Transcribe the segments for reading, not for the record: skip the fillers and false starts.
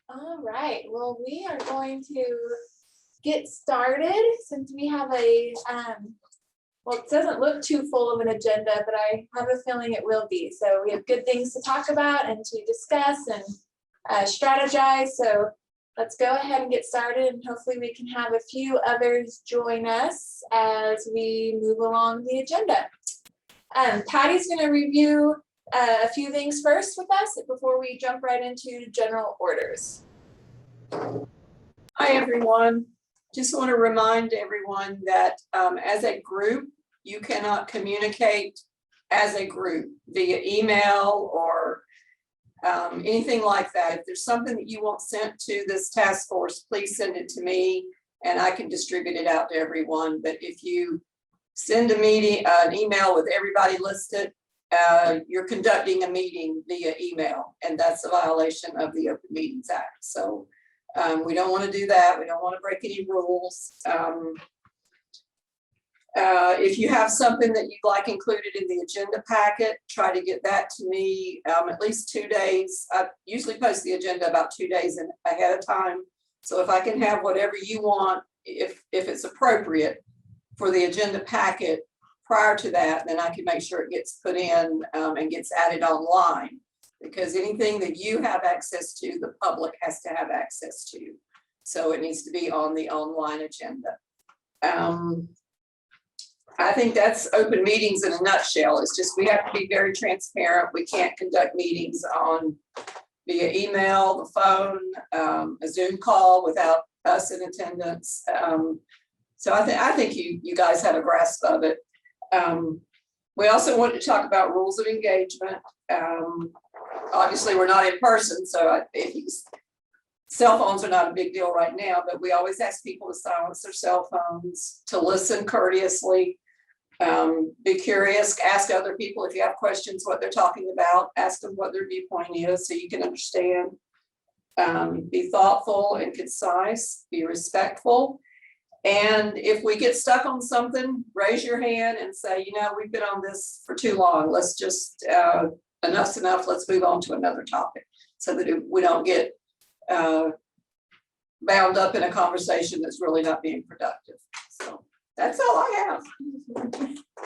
All right, well, we are going to get started since we have a, well, it doesn't look too full of an agenda, but I have a feeling it will be. So we have good things to talk about and to discuss and strategize. So let's go ahead and get started, and hopefully we can have a few others join us as we move along the agenda. Patty's going to review a few things first with us before we jump right into general orders. Hi, everyone. Just want to remind everyone that as a group, you cannot communicate as a group via email or anything like that. If there's something that you want sent to this task force, please send it to me and I can distribute it out to everyone. But if you send an email with everybody listed, you're conducting a meeting via email, and that's a violation of the Open Meetings Act. So we don't want to do that. We don't want to break any rules. If you have something that you'd like included in the agenda packet, try to get that to me at least 2 days. I usually post the agenda about 2 days ahead of time. So if I can have whatever you want, if it's appropriate for the agenda packet prior to that, then I can make sure it gets put in and gets added online, because anything that you have access to, the public has to have access to. So it needs to be on the online agenda. I think that's open meetings in a nutshell. It's just we have to be very transparent. We can't conduct meetings via email, the phone, a Zoom call without us in attendance. So I think you guys have a grasp of it. We also wanted to talk about rules of engagement. Obviously, we're not in person, so cell phones are not a big deal right now, but we always ask people to silence their cell phones, to listen courteously, be curious, ask other people if you have questions what they're talking about, ask them what their viewpoint is so you can understand. Be thoughtful and concise, be respectful. And if we get stuck on something, raise your hand and say, we've been on this for too long. Let's just, enough's enough. Let's move on to another topic so that we don't get bound up in a conversation that's really not being productive. So that's all I have.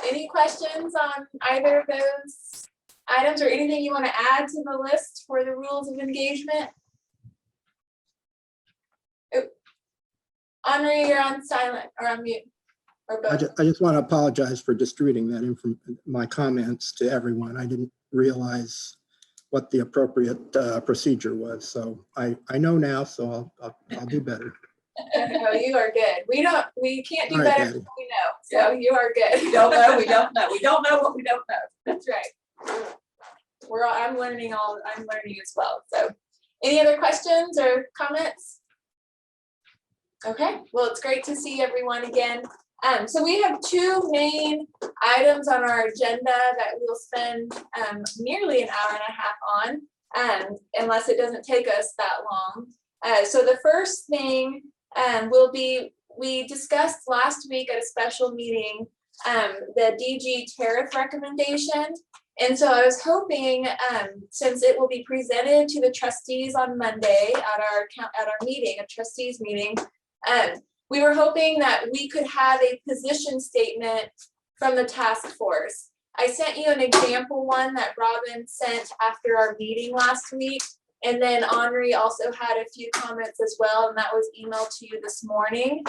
Any questions on either of those items or anything you want to add to the list for the rules of engagement? Henri, you're on silent or on mute, or both. I just want to apologize for distributing that my comments to everyone. I didn't realize what the appropriate procedure was. So I know now, so I'll do better. No, you are good. We can't do All right, better Patty. than we know. So you are good. We don't know. We don't know. We don't know what we don't know. That's right. I'm learning as well. So any other questions or comments? Okay, well, it's great to see everyone again. So we have two main items on our agenda that we'll spend nearly an hour and a half on, unless it doesn't take us that long. So the first thing will be, we discussed last week at a special meeting the DG tariff recommendation. And so I was hoping, since it will be presented to the trustees on Monday at our meeting, a trustees meeting, we were hoping that we could have a position statement from the task force. I sent you an example one that Robin sent after our meeting last week. And then Henri also had a few comments as well, and that was emailed to you this morning.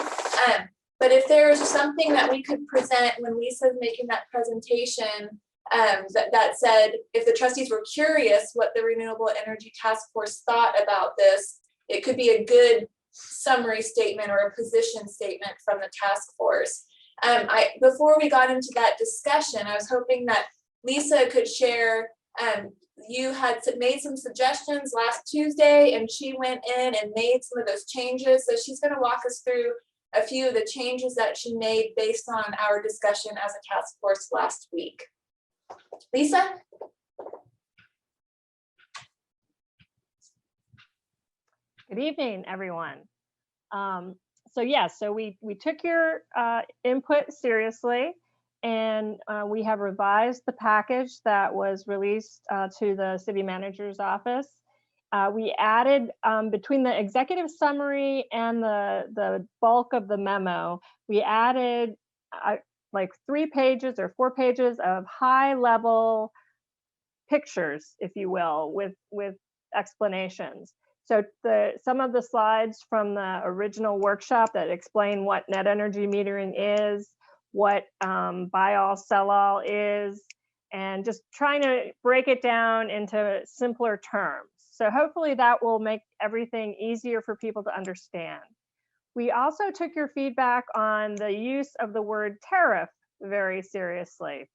But if there's something that we could present when Lisa's making that presentation, that said, if the trustees were curious what the Renewable Energy Task Force thought about this, it could be a good summary statement or a position statement from the task force. Before we got into that discussion, I was hoping that Lisa could share, you had made some suggestions last Tuesday and she went in and made some of those changes. So she's going to walk us through a few of the changes that she made based on our discussion as a task force last week. Lisa? Good evening, everyone. So we took your input seriously, and we have revised the package that was released to the city manager's office. We added between the executive summary and the bulk of the memo, we added like 3 pages or 4 pages of high level pictures, if you will, with explanations. So some of the slides from the original workshop that explain what net energy metering is, what buy-all, sell-all is, and just trying to break it down into simpler terms. So hopefully that will make everything easier for people to understand. We also took your feedback on the use of the word tariff very seriously.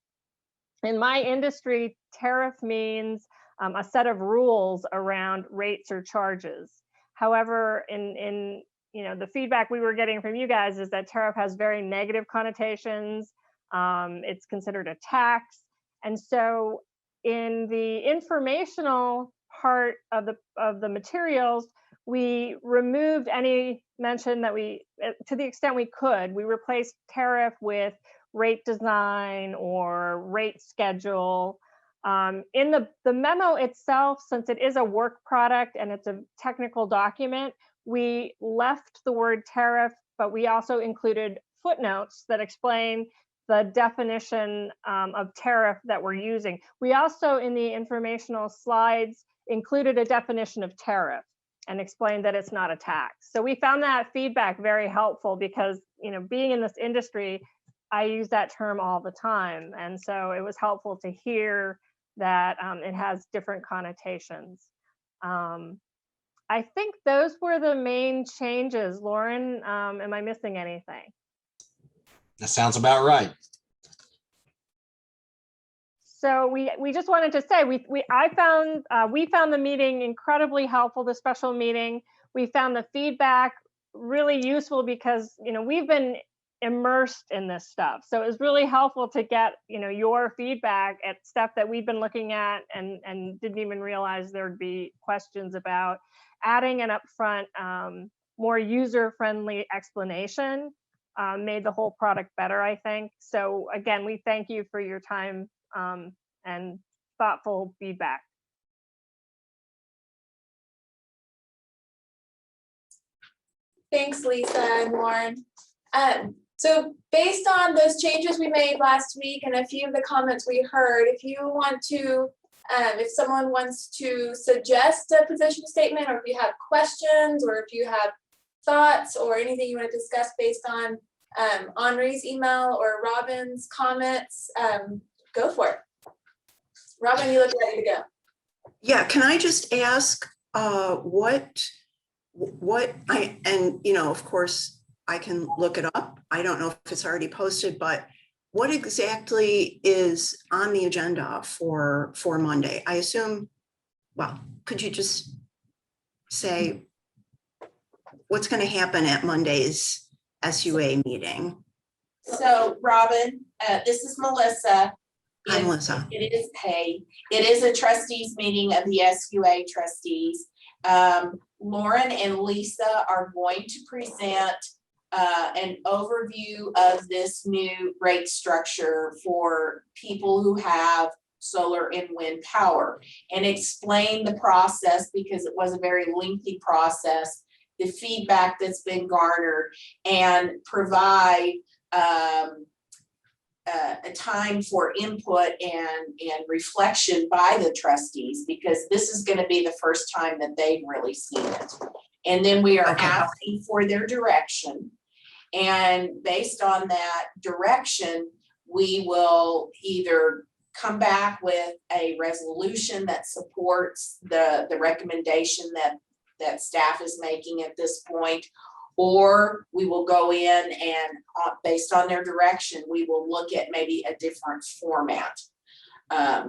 In my industry, tariff means a set of rules around rates or charges. However, in the feedback we were getting from you guys is that tariff has very negative connotations. It's considered a tax. And so in the informational part of the materials, we removed any mention that to the extent we could, we replaced tariff with rate design or rate schedule. In the memo itself, since it is a work product and it's a technical document, we left the word tariff, but we also included footnotes that explain the definition of tariff that we're using. We also, in the informational slides, included a definition of tariff and explained that it's not a tax. So we found that feedback very helpful because, being in this industry, I use that term all the time. And so it was helpful to hear that it has different connotations. I think those were the main changes. Lauren, am I missing anything? That sounds about right. So we just wanted to say we found the meeting incredibly helpful, the special meeting. We found the feedback really useful because we've been immersed in this stuff. So it was really helpful to get your feedback at stuff that we've been looking at and didn't even realize there'd be questions about. Adding an upfront, more user-friendly explanation made the whole product better, I think. So again, we thank you for your time and thoughtful feedback. Thanks, Lisa and Lauren. So based on those changes we made last week and a few of the comments we heard, if you want to, if someone wants to suggest a position statement, or if you have questions, or if you have thoughts or anything you want to discuss based on Henri's email or Robin's comments, go for it. Robin, you look ready to go. Yeah, can I just ask what of course I can look it up. I don't know if it's already posted, but what exactly is on the agenda for Monday? I assume, well, could you just say what's going to happen at Monday's SUA meeting? So Robin, this is Melissa. Hi, Melissa. It is a trustees meeting of the SUA trustees. Lauren and Lisa are going to present an overview of this new rate structure for people who have solar and wind power, and explain the process, because it was a very lengthy process, the feedback that's been garnered, and provide a time for input and reflection by the trustees, because this is going to be the first time that they've really seen it. And then we are asking for their direction. And based on that direction, we will either come back with a resolution that supports the recommendation that staff is making at this point, or we will go in and based on their direction, we will look at maybe a different format.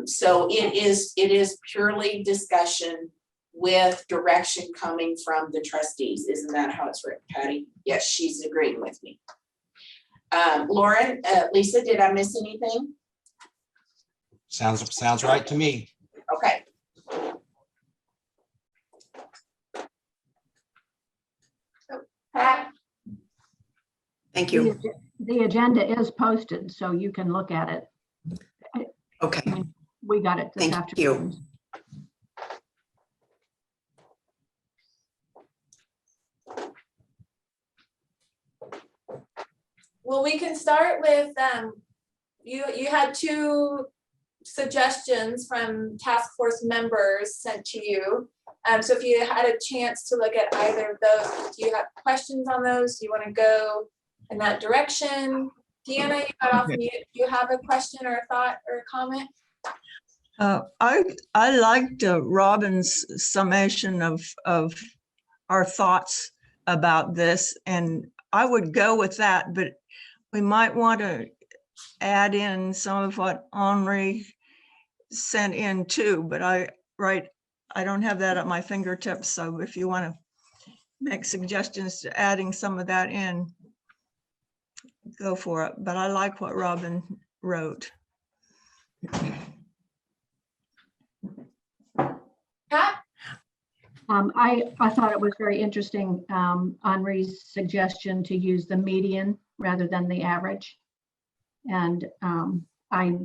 So it is purely discussion with direction coming from the trustees. Isn't that how it's written, Patty? Yes, she's agreeing with me. Lauren, Lisa, did I miss anything? Sounds right to me. Okay. Pat? Thank you. The agenda is posted, so you can look at it. Okay. We got it this Thank afternoon. you. Well, we can start with, you had two suggestions from task force members sent to you. So if you had a chance to look at either of those, do you have questions on those? Do you want to go in that direction? Deanna, you got off mute. Do you have a question or a thought or a comment? I liked Robin's summation of our thoughts about this, and I would go with that, but we might want to add in some of what Henri sent in too, but I don't have that at my fingertips. So if you want to make suggestions to adding some of that in, go for it. But I like what Robin wrote. Pat? I thought it was very interesting, Henri's suggestion to use the median rather than the average. And I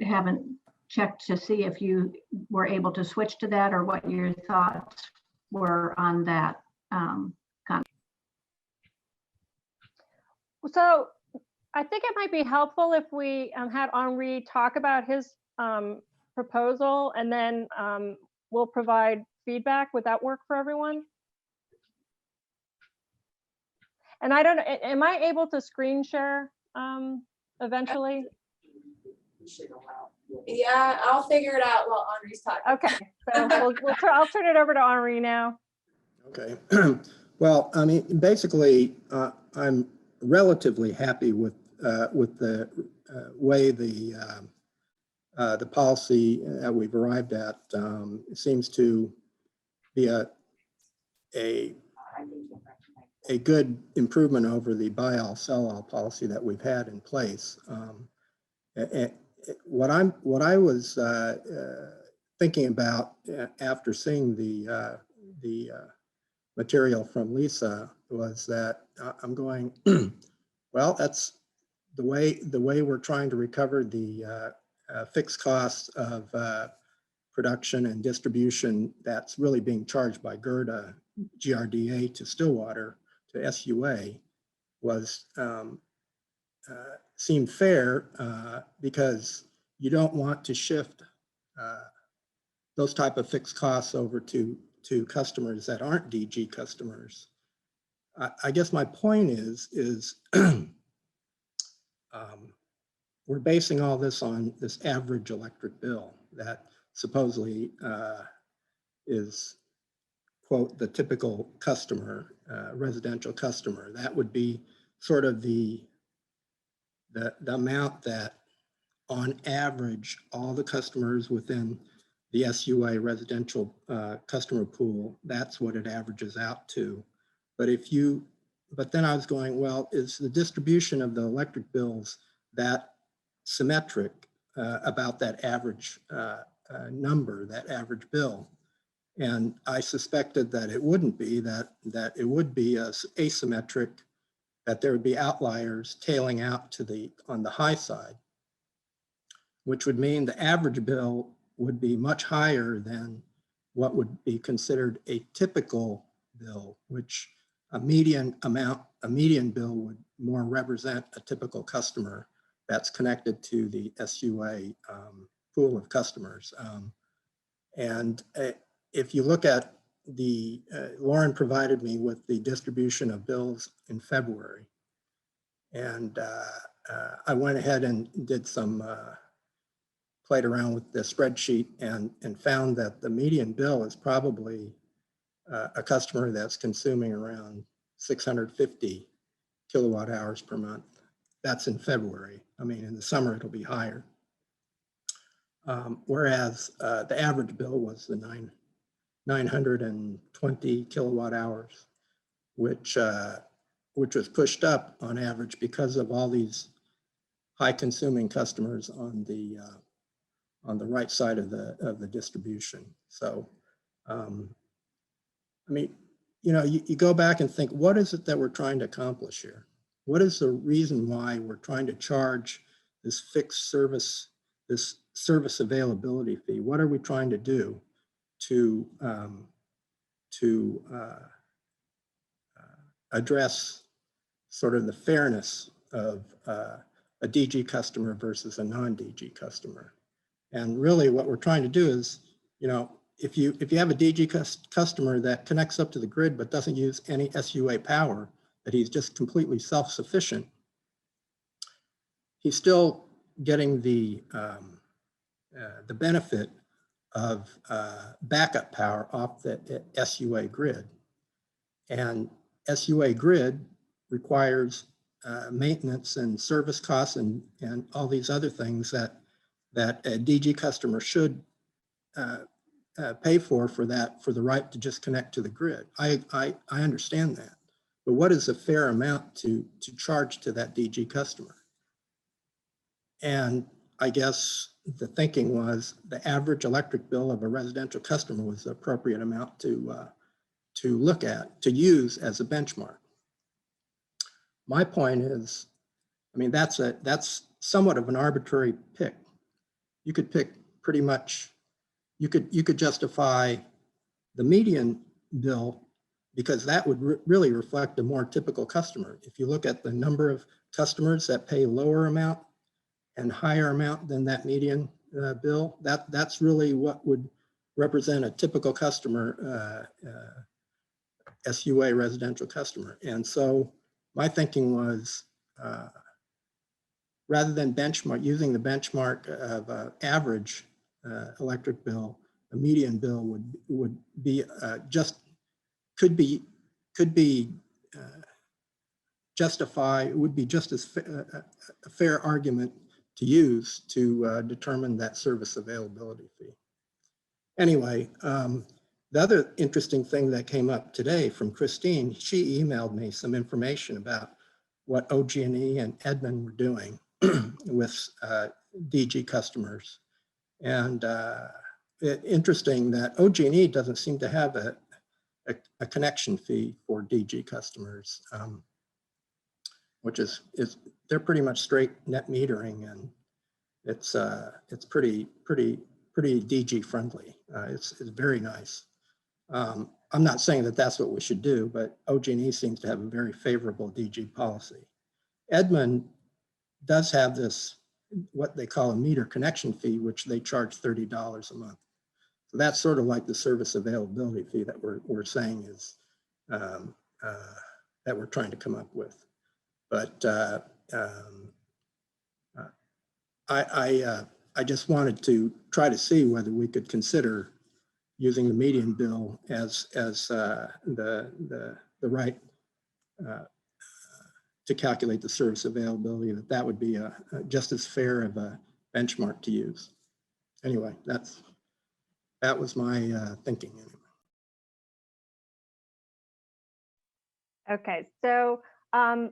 haven't checked to see if you were able to switch to that or what your thoughts were on that. So I think it might be helpful if we had Henri talk about his proposal, and then we'll provide feedback. Would that work for everyone? And I don't know, am I able to screen share eventually? Yeah, I'll figure it out while Henri's talking. Okay, so I'll turn it over to Henri now. Okay. Well, I mean, basically, I'm relatively happy with the way the policy that we've arrived at seems to be a good improvement over the buy all sell all policy that we've had in place. What I was thinking about after seeing the material from Lisa was that I'm going, well, that's the way we're trying to recover the fixed costs of production and distribution that's really being charged by GRDA, GRDA to Stillwater to SUA was seemed fair because you don't want to shift those type of fixed costs over to customers that aren't DG customers. I guess my point is we're basing all this on this average electric bill that supposedly is, quote, the typical customer, residential customer. That would be sort of the amount that on average, all the customers within the SUA residential customer pool, that's what it averages out to. But then I was going, well, is the distribution of the electric bills that symmetric about that average number, that average bill? And I suspected that it wouldn't be, that it would be asymmetric, that there would be outliers tailing out to on the high side, which would mean the average bill would be much higher than what would be considered a typical bill, which a median bill would more represent a typical customer that's connected to the SUA pool of customers. And if you look at Lauren provided me with the distribution of bills in February. And I went ahead and did some, played around with the spreadsheet and found that the median bill is probably a customer that's consuming around 650 kilowatt hours per month. That's in February. I mean, in the summer, it'll be higher. Whereas the average bill was the 920 kilowatt hours, which was pushed up on average because of all these high consuming customers on the right side of the distribution. So, I mean, you know, you go back and think, what is it that we're trying to accomplish here? What is the reason why we're trying to charge this fixed service, this service availability fee? What are we trying to do to address sort of the fairness of a DG customer versus a non-DG customer. And really what we're trying to do is, you know, if you have a DG customer that connects up to the grid but doesn't use any SUA power, that he's just completely self-sufficient, he's still getting the benefit of backup power off the SUA grid. And SUA grid requires maintenance and service costs and all these other things that a DG customer should pay for the right to just connect to the grid. I understand that, but what is a fair amount to charge to that DG customer? And I guess the thinking was the average electric bill of a residential customer was the appropriate amount to look at, to use as a benchmark. My point is, I mean, that's somewhat of an arbitrary pick. You could pick pretty much, you could justify the median bill because that would really reflect a more typical customer. If you look at the number of customers that pay lower amount and higher amount than that median bill, that's really what would represent a typical customer, SUA residential customer. And so my thinking was, rather than using the benchmark of average electric bill, a median bill would be could be justify, would be just as a fair argument to use to determine that service availability fee. Anyway, the other interesting thing that came up today from Christine, she emailed me some information about what OG&E and Edmund were doing with DG customers. And interesting that OG&E doesn't seem to have a connection fee for DG customers, which is they're pretty much straight net metering, and it's pretty DG friendly. It's very nice. I'm not saying that that's what we should do, but OG&E seems to have a very favorable DG policy. Edmund does have this, what they call a meter connection fee, which they charge $30 a month. So that's sort of like the service availability fee that we're saying is, that we're trying to come up with. But I just wanted to try to see whether we could consider using the median bill as the right to calculate the service availability, that would be just as fair of a benchmark to use. Anyway, that was my thinking. Okay, so I'm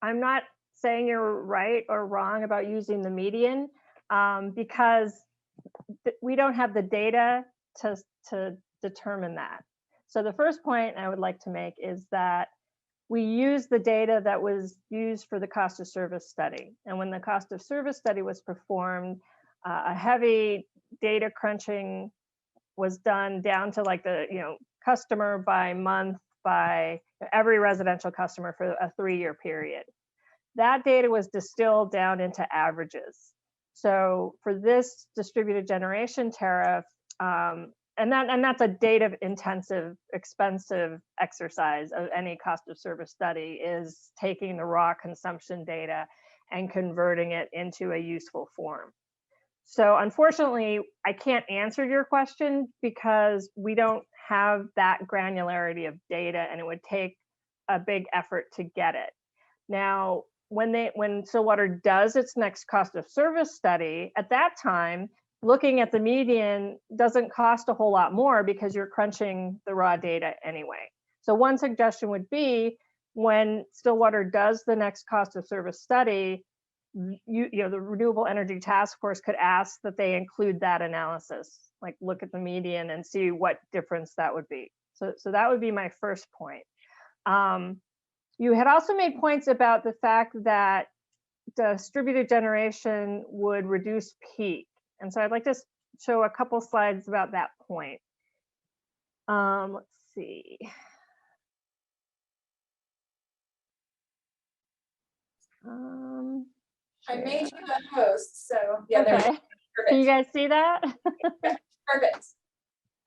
not saying you're right or wrong about using the median because we don't have the data to determine that. So the first point I would like to make is that we use the data that was used for the cost of service study. And when the cost of service study was performed, a heavy data crunching was done down to like the customer by month by every residential customer for a 3-year period. That data was distilled down into averages. So for this distributed generation tariff, and that's a data intensive, expensive exercise of any cost of service study, is taking the raw consumption data and converting it into a useful form. So unfortunately, I can't answer your question because we don't have that granularity of data, and it would take a big effort to get it. Now, when Stillwater does its next cost of service study, at that time, looking at the median doesn't cost a whole lot more because you're crunching the raw data anyway. So one suggestion would be, when Stillwater does the next cost of service study, the Renewable Energy Task Force could ask that they include that analysis, like look at the median and see what difference that would be. So that would be my first point. You had also made points about the fact that distributed generation would reduce peak. And so I'd like to show a couple slides about that point. Let's see. I made you a host, so yeah, there we Okay. go. Can you Perfect. guys see that? Perfect.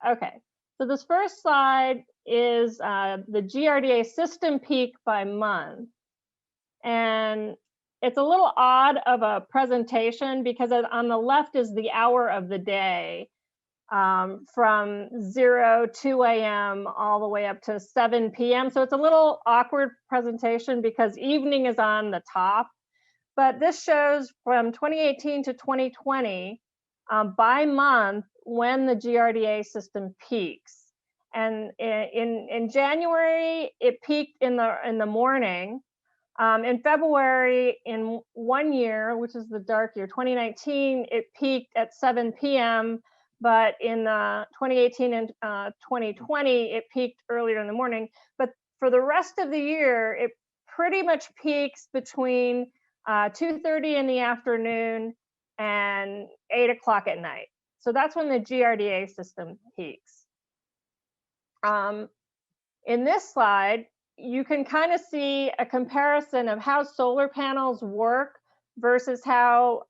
Okay, so this first slide is the GRDA system peak by month. And it's a little odd of a presentation because on the left is the hour of the day, from 2 a.m. all the way up to 7 p.m. So it's a little awkward presentation because evening is on the top. But this shows from 2018 to 2020 by month when the GRDA system peaks. And in January, it peaked in the morning. In February, in 1 year, which is the dark year, 2019, it peaked at 7 p.m. But in 2018 and 2020, it peaked earlier in the morning. But for the rest of the year, it pretty much peaks between 2:30 in the afternoon and 8 o'clock at night. So that's when the GRDA system peaks. In this slide, you can kind of see a comparison of how solar panels work versus how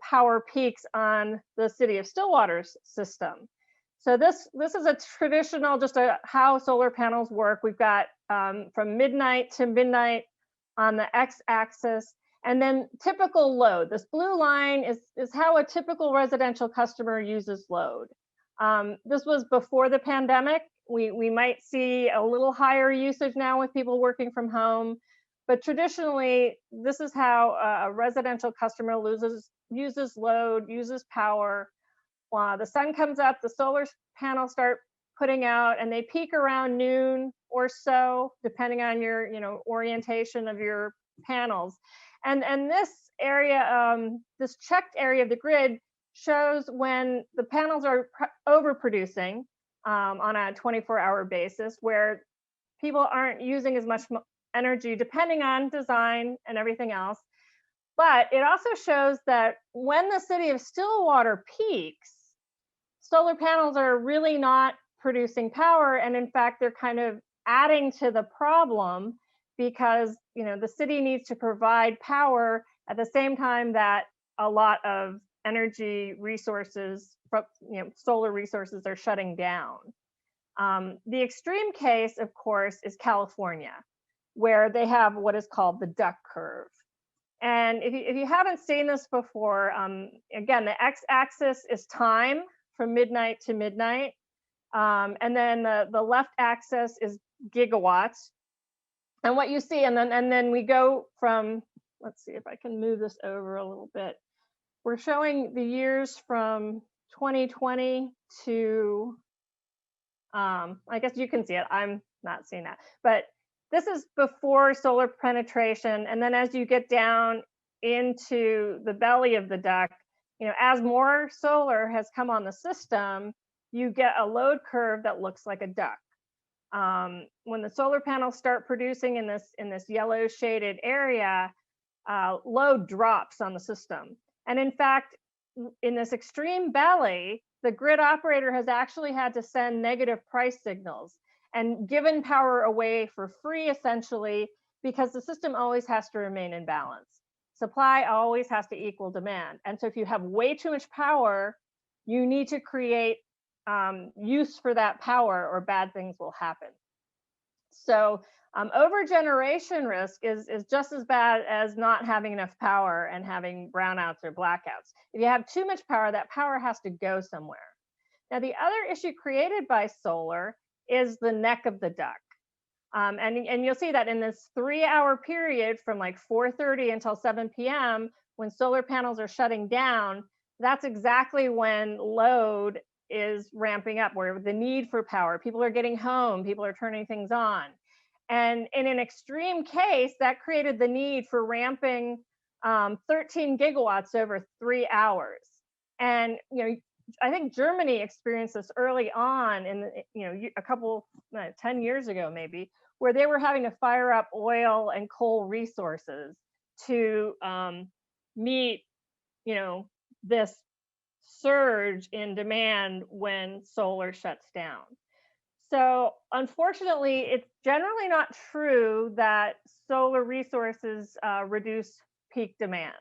power peaks on the city of Stillwater's system. So this is a traditional, just how solar panels work. We've got from midnight to midnight on the x-axis, and then typical load. This blue line is how a typical residential customer uses load. This was before the pandemic. We might see a little higher usage now with people working from home, but traditionally, this is how a residential customer uses load, uses power. The sun comes up, the solar panels start putting out, and they peak around noon or so, depending on your orientation of your panels. And this area, this checked area of the grid shows when the panels are overproducing on a 24-hour basis, where people aren't using as much energy, depending on design and everything else. But it also shows that when the city of Stillwater peaks, solar panels are really not producing power, and in fact, they're kind of adding to the problem because the city needs to provide power at the same time that a lot of energy resources, solar resources, are shutting down. The extreme case, of course, is California, where they have what is called the duck curve. And if you haven't seen this before, again, the x-axis is time from midnight to midnight. And then the left axis is gigawatts. And what you see, and then we go from, let's see if I can move this over a little bit. We're showing the years from 2020 to, I guess you can see it. I'm not seeing that. But this is before solar penetration. And then as you get down into the belly of the duck, as more solar has come on the system, you get a load curve that looks like a duck. When the solar panels start producing in this yellow shaded area, load drops on the system. And in fact, in this extreme belly, the grid operator has actually had to send negative price signals and given power away for free, essentially, because the system always has to remain in balance. Supply always has to equal demand. And so if you have way too much power, you need to create use for that power, or bad things will happen. So over-generation risk is just as bad as not having enough power and having brownouts or blackouts. If you have too much power, that power has to go somewhere. Now, the other issue created by solar is the neck of the duck. And you'll see that in this 3-hour period from like 4:30 until 7 p.m., when solar panels are shutting down, that's exactly when load is ramping up, where the need for power, people are getting home, people are turning things on. And in an extreme case, that created the need for ramping 13 gigawatts over 3 hours. And I think Germany experienced this early on in a couple 10 years ago maybe, where they were having to fire up oil and coal resources to meet this surge in demand when solar shuts down. So unfortunately, it's generally not true that solar resources reduce peak demand.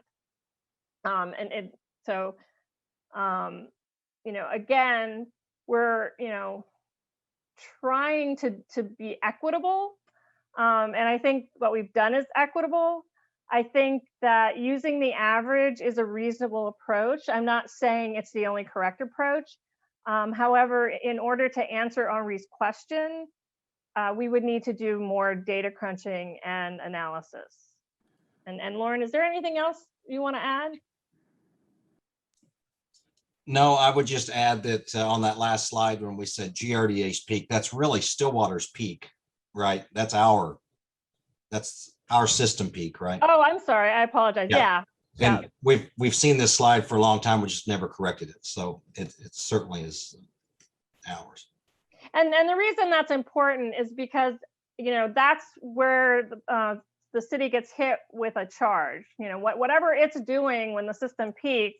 Again, we're, trying to be equitable. And I think what we've done is equitable. I think that using the average is a reasonable approach. I'm not saying it's the only correct approach. However, in order to answer Henri's question, we would need to do more data crunching and analysis. And Lauren, is there anything else you want to add? No, I would just add that on that last slide, when we said GRDA's peak, that's really Stillwater's peak, right? That's our system peak, right? Oh, I'm sorry. I apologize. Yeah. Yeah. And we've seen this slide for a long time. We just never corrected it. So it certainly is ours. And the reason that's important is because, that's where the city gets hit with a charge. Whatever it's doing when the system peaks,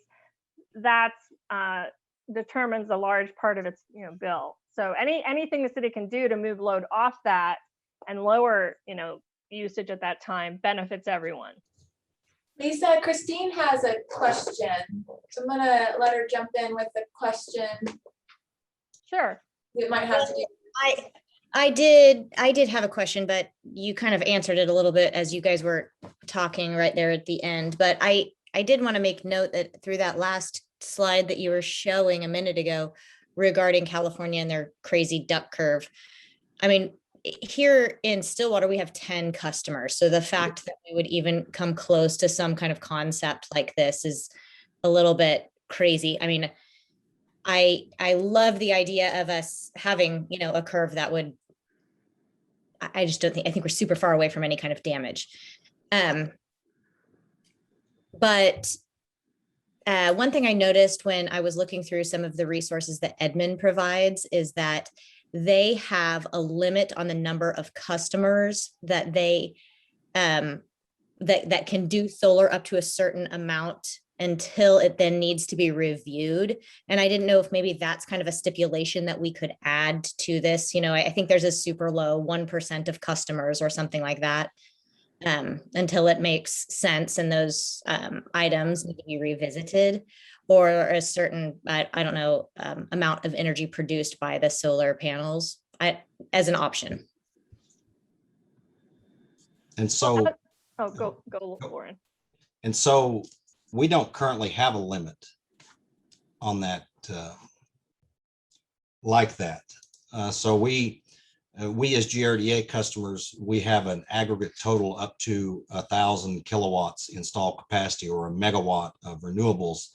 that determines a large part of its bill. So anything the city can do to move load off that and lower usage at that time benefits everyone. Lisa, Christine has a question, so I'm gonna let her jump in with the question. Sure. It might have to do. I did have a question, but you kind of answered it a little bit as you guys were talking right there at the end. But I did want to make note that through that last slide that you were showing a minute ago regarding California and their crazy duck curve. I mean, here in Stillwater, we have 10 customers. So the fact that we would even come close to some kind of concept like this is a little bit crazy. I mean, I love the idea of us having, a curve that would, I just don't think, I think we're super far away from any kind of damage. But one thing I noticed when I was looking through some of the resources that Edmund provides is that they have a limit on the number of customers that they that can do solar up to a certain amount until it then needs to be reviewed. And I didn't know if maybe that's kind of a stipulation that we could add to this. I think there's a super low 1% of customers or something like that. Until it makes sense and those items need to be revisited, or a certain, I don't know, amount of energy produced by the solar panels as an option. And so, go, Lauren. And so we don't currently have a limit on that like that. So we as GRDA customers, we have an aggregate total up to 1,000 kilowatts installed capacity or a megawatt of renewables,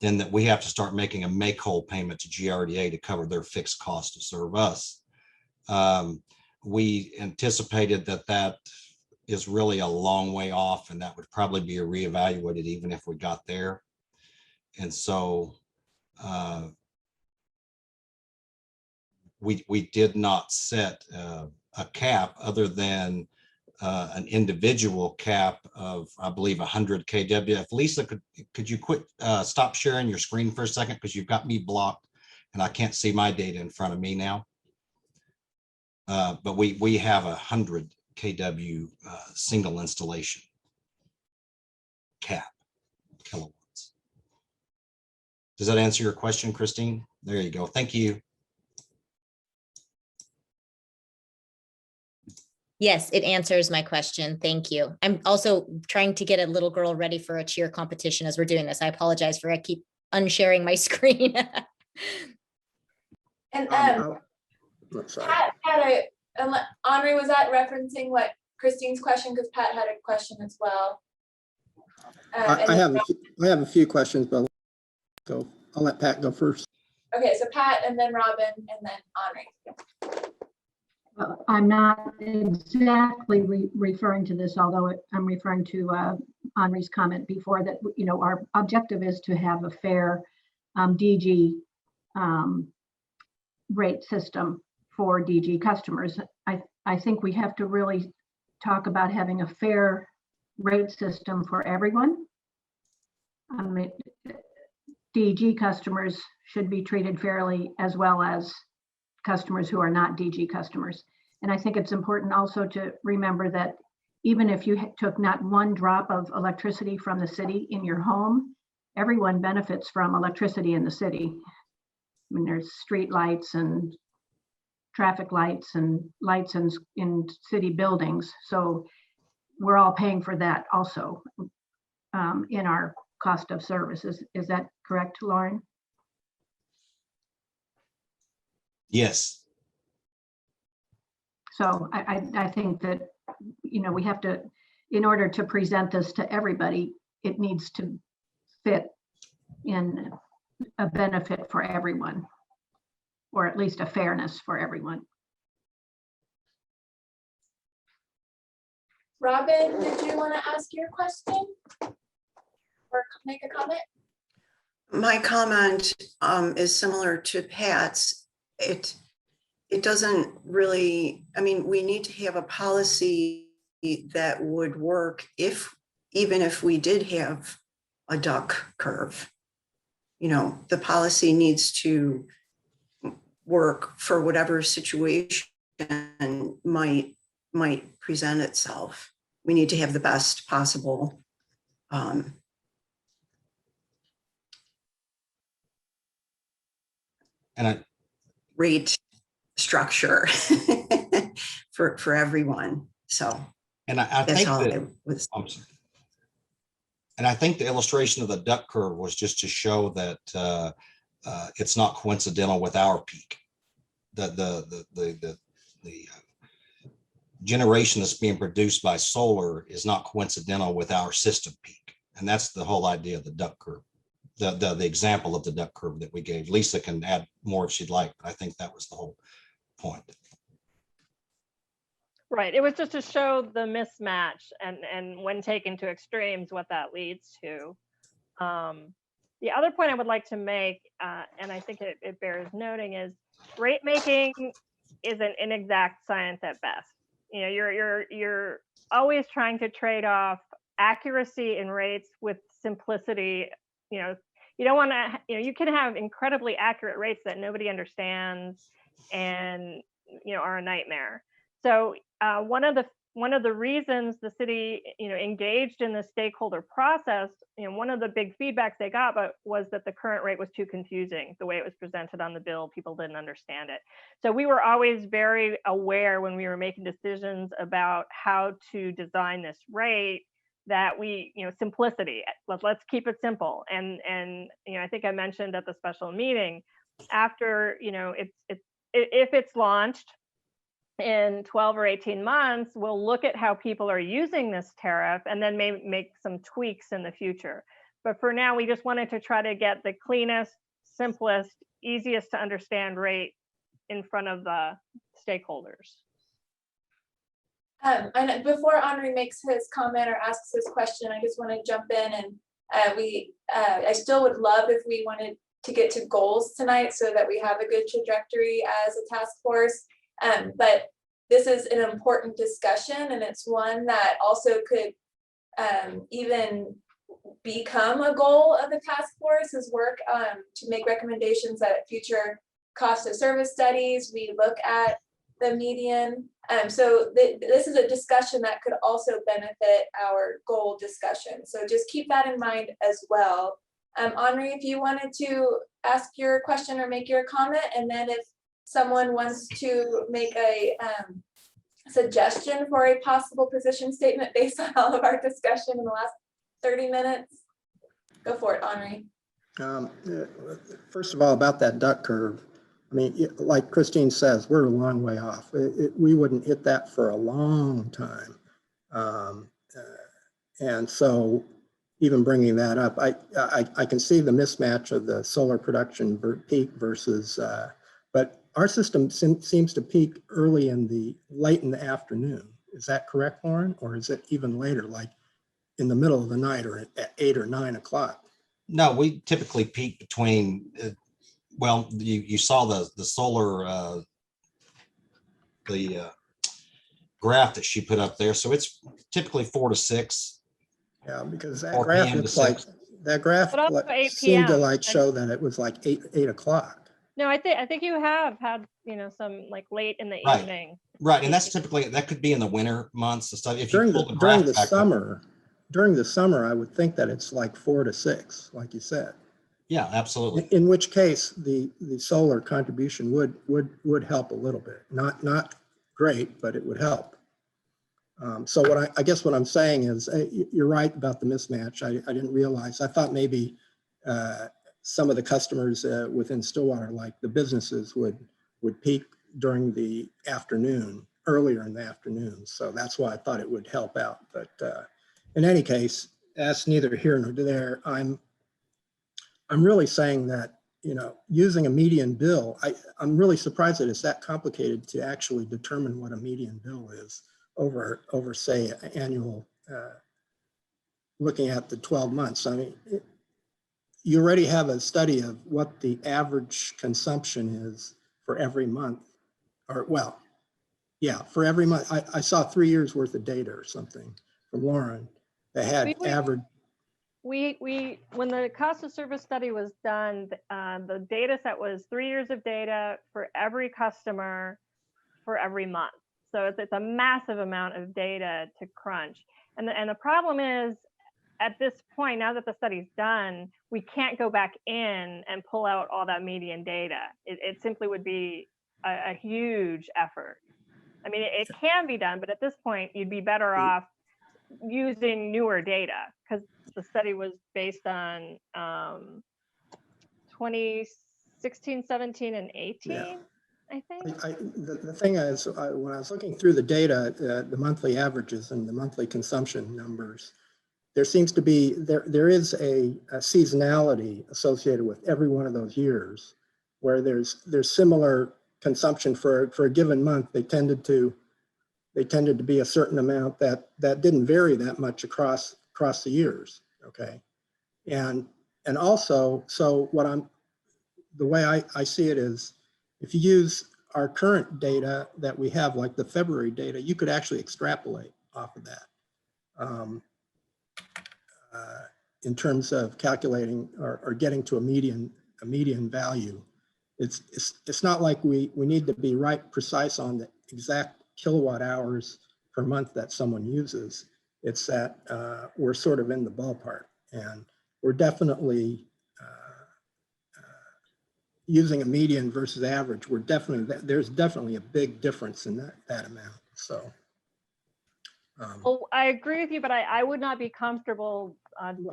then that we have to start making a make-whole payment to GRDA to cover their fixed cost to serve us. We anticipated that is really a long way off, and that would probably be reevaluated even if we got there. And so we did not set a cap other than an individual cap of, I believe, 100 kW. If Lisa could you quit stop sharing your screen for a second, because you've got me blocked and I can't see my data in front of me now. But we have 100 kW single installation cap kilowatts. Does that answer your question, Christine? There you go. Thank you. Yes, it answers my question. Thank you. I'm also trying to get a little girl ready for a cheer competition as we're doing this. I apologize I keep unsharing my screen. And Sorry. Pat had Henri, was that referencing what Christine's question? Because Pat had a question as well. I have a few questions, but I'll let Pat go first. Okay, so Pat and then Robin and then Henri. I'm not exactly referring to this, although I'm referring to Henri's comment before that, our objective is to have a fair DG rate system for DG customers. I think we have to really talk about having a fair rate system for everyone. I mean, DG customers should be treated fairly, as well as customers who are not DG customers. And I think it's important also to remember that even if you took not one drop of electricity from the city in your home, everyone benefits from electricity in the city. I mean, there's street lights and traffic lights and lights in city buildings. So we're all paying for that also in our cost of services. Is that correct, Lauren? Yes. So I think that, you know, we have to, in order to present this to everybody, it needs to fit in a benefit for everyone, or at least a fairness for everyone. Robin, did you want to ask your question or make a comment? My comment is similar to Pat's. It doesn't really, I mean, we need to have a policy that would work even if we did have a duck curve. You know, the policy needs to work for whatever situation might present itself. We need to have the best possible rate structure for everyone. So And I that's think all that, I was. I'm sorry. And I think the illustration of the duck curve was just to show that it's not coincidental with our peak. The generation that's being produced by solar is not coincidental with our system peak. And that's the whole idea of the duck curve. The example of the duck curve that we gave. Lisa can add more if she'd like, but I think that was the whole point. Right. It was just to show the mismatch and when taken to extremes, what that leads to. The other point I would like to make, and I think it bears noting, is rate making is an inexact science at best. You know, you're always trying to trade off accuracy in rates with simplicity. You know, you don't want to, you know, you can have incredibly accurate rates that nobody understands and, you know, are a nightmare. So one of the reasons the city, you know, engaged in the stakeholder process, you know, one of the big feedbacks they got was that the current rate was too confusing. The way it was presented on the bill, people didn't understand it. So we were always very aware when we were making decisions about how to design this rate that we, you know, simplicity. Let's keep it simple. And you know, I think I mentioned at the special meeting, after, you know, if it's launched in 12 or 18 months, we'll look at how people are using this tariff and then maybe make some tweaks in the future. But for now, we just wanted to try to get the cleanest, simplest, easiest to understand rate in front of the stakeholders. And before Henri makes his comment or asks his question, I just want to jump in and I still would love if we wanted to get to goals tonight so that we have a good trajectory as a task force. But this is an important discussion, and it's one that also could even become a goal of the task force's work to make recommendations at future cost of service studies. We look at the median. So this is a discussion that could also benefit our goal discussion. So just keep that in mind as well. Henri, if you wanted to ask your question or make your comment, and then if someone wants to make a suggestion for a possible position statement based on all of our discussion in the last 30 minutes, go for it, Henri. First of all, about that duck curve, I mean, like Christine says, we're a long way off. We wouldn't hit that for a long time. And so even bringing that up, I can see the mismatch of the solar production peak versus, but our system seems to peak late in the afternoon. Is that correct, Lauren? Or is it even later, like in the middle of the night or at 8 or 9 o'clock? No, we typically peak between, well, you saw the solar, the graph that she put up there. So it's typically 4 to 6. Yeah, because that 4 graph p.m. looks to like, 6. that graph But also 8 seemed to p.m. like show that it was like 8 o'clock. No, I think you have had, some like late in the Right. evening. Right, and that's typically, that could be in the winter months and stuff. If you During pull the, the during graph the back up. summer, I would think that it's like 4 to 6, like you said. Yeah, absolutely. In which case, the solar contribution would help a little bit. Not great, but it would help. So I guess what I'm saying is, you're right about the mismatch. I didn't realize. I thought maybe some of the customers within Stillwater, like the businesses, would peak during the afternoon, earlier in the afternoon. So that's why I thought it would help out. But in any case, that's neither here nor there. I'm really saying that, using a median bill, I'm really surprised that it's that complicated to actually determine what a median bill is over say, annual, looking at the 12 months. I mean, you already have a study of what the average consumption is for every month, or well, yeah, for every month. I saw 3 years worth of data or something from Lauren that had average. When the cost of service study was done, the data set was 3 years of data for every customer for every month. So it's a massive amount of data to crunch. And the problem is, at this point, now that the study's done, we can't go back in and pull out all that median data. It simply would be a huge effort. I mean, it can be done, but at this point, you'd be better off using newer data, because the study was based on 2016, 17, and 18, yeah. I think. The thing is, when I was looking through the data, the monthly averages and the monthly consumption numbers, there seems to be, there is a seasonality associated with every one of those years, where there's similar consumption for a given month. They tended to be a certain amount that didn't vary that much across the years. Okay. And also, so the way I see it is, if you use our current data that we have, like the February data, you could actually extrapolate off of that in terms of calculating or getting to a median value. It's not like we need to be right precise on the exact kilowatt hours per month that someone uses. It's that we're sort of in the ballpark, and we're definitely using a median versus average. There's definitely a big difference in that amount. So. Well, I agree with you, but I would not be comfortable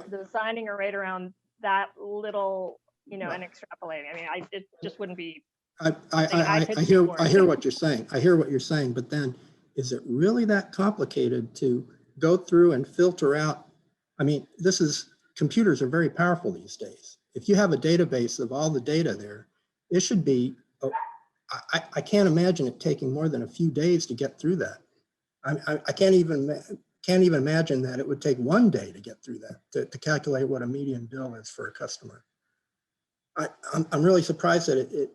designing a rate around that little, and extrapolating. I mean, it just wouldn't be. I hear what you're saying. I hear what you're saying, but then, is it really that complicated to go through and filter out? I mean, computers are very powerful these days. If you have a database of all the data there, it should be, I can't imagine it taking more than a few days to get through that. I can't even imagine that it would take 1 day to get through that, to calculate what a median bill is for a customer. I'm really surprised that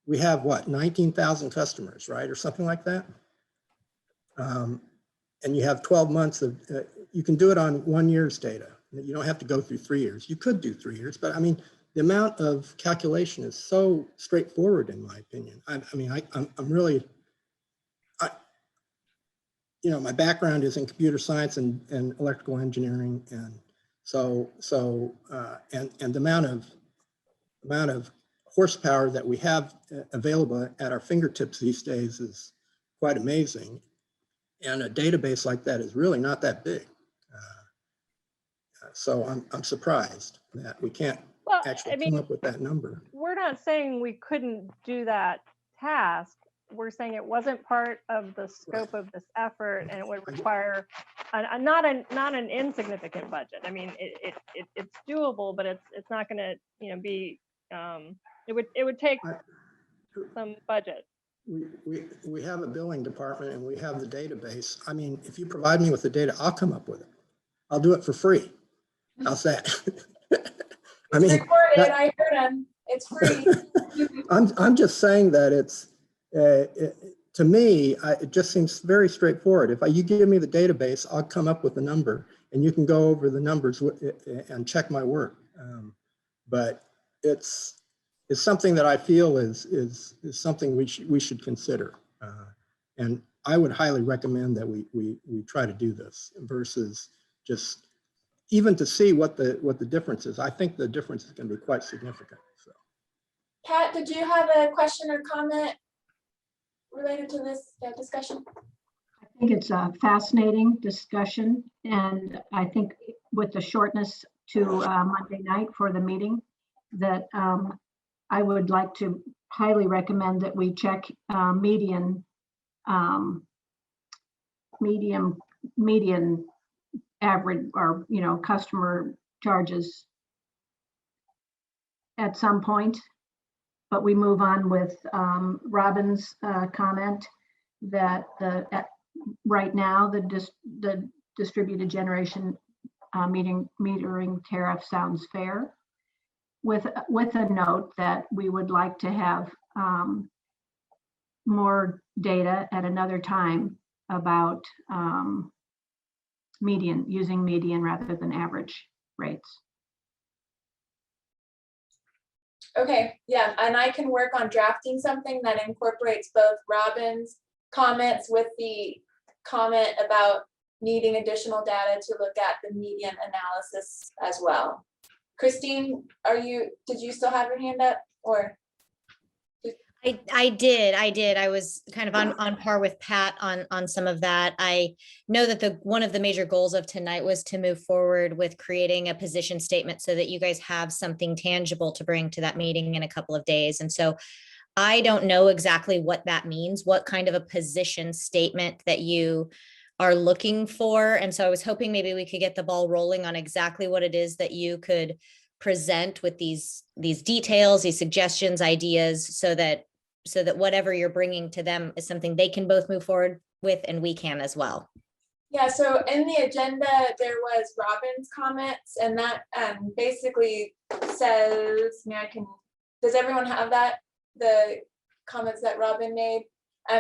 we have what, 19,000 customers, right? Or something like that. And you have 12 months of, you can do it on 1 year's data. You don't have to go through 3 years. You could do 3 years, but I mean, the amount of calculation is so straightforward, in my opinion. I'm really, my background is in computer science and electrical engineering. And so the amount of horsepower that we have available at our fingertips these days is quite amazing. And a database like that is really not that big. So I'm surprised that we can't actually come up with that number. We're not saying we couldn't do that task. We're saying it wasn't part of the scope of this effort, and it would require not an insignificant budget. I mean, it's doable, but it's not going to be. It would take some budget. We have a billing department and we have the database. I mean, if you provide me with the data, I'll come up with it. I'll do it for free. How's that? I mean, I heard him. It's free. I'm just saying that it's, to me, it just seems very straightforward. If you give me the database, I'll come up with a number, and you can go over the numbers and check my work. But it's is something that I feel is something we should consider. And I would highly recommend that we try to do this versus just even to see what the difference is. I think the difference is going to be quite significant. So. Pat, did you have a question or comment related to this discussion? I think it's a fascinating discussion, and I think with the shortness to Monday night for the meeting, that I would like to highly recommend that we check median average, or customer charges at some point. But we move on with Robin's comment that right now the distributed generation metering tariff sounds fair, with a note that we would like to have more data at another time about using median rather than average rates. Okay, yeah, and I can work on drafting something that incorporates both Robin's comments with the comment about needing additional data to look at the median analysis as well. Christine, did you still have your hand up, or? I did. I was kind of on par with Pat on some of that. I know that one of the major goals of tonight was to move forward with creating a position statement so that you guys have something tangible to bring to that meeting in a couple of days. And so I don't know exactly what that means, what kind of a position statement that you are looking for. And so I was hoping maybe we could get the ball rolling on exactly what it is that you could present with these details, these suggestions, ideas, so that whatever you're bringing to them is something they can both move forward with, and we can as well. Yeah, so in the agenda, there was Robin's comments, and that basically says, does everyone have that? The comments that Robin made.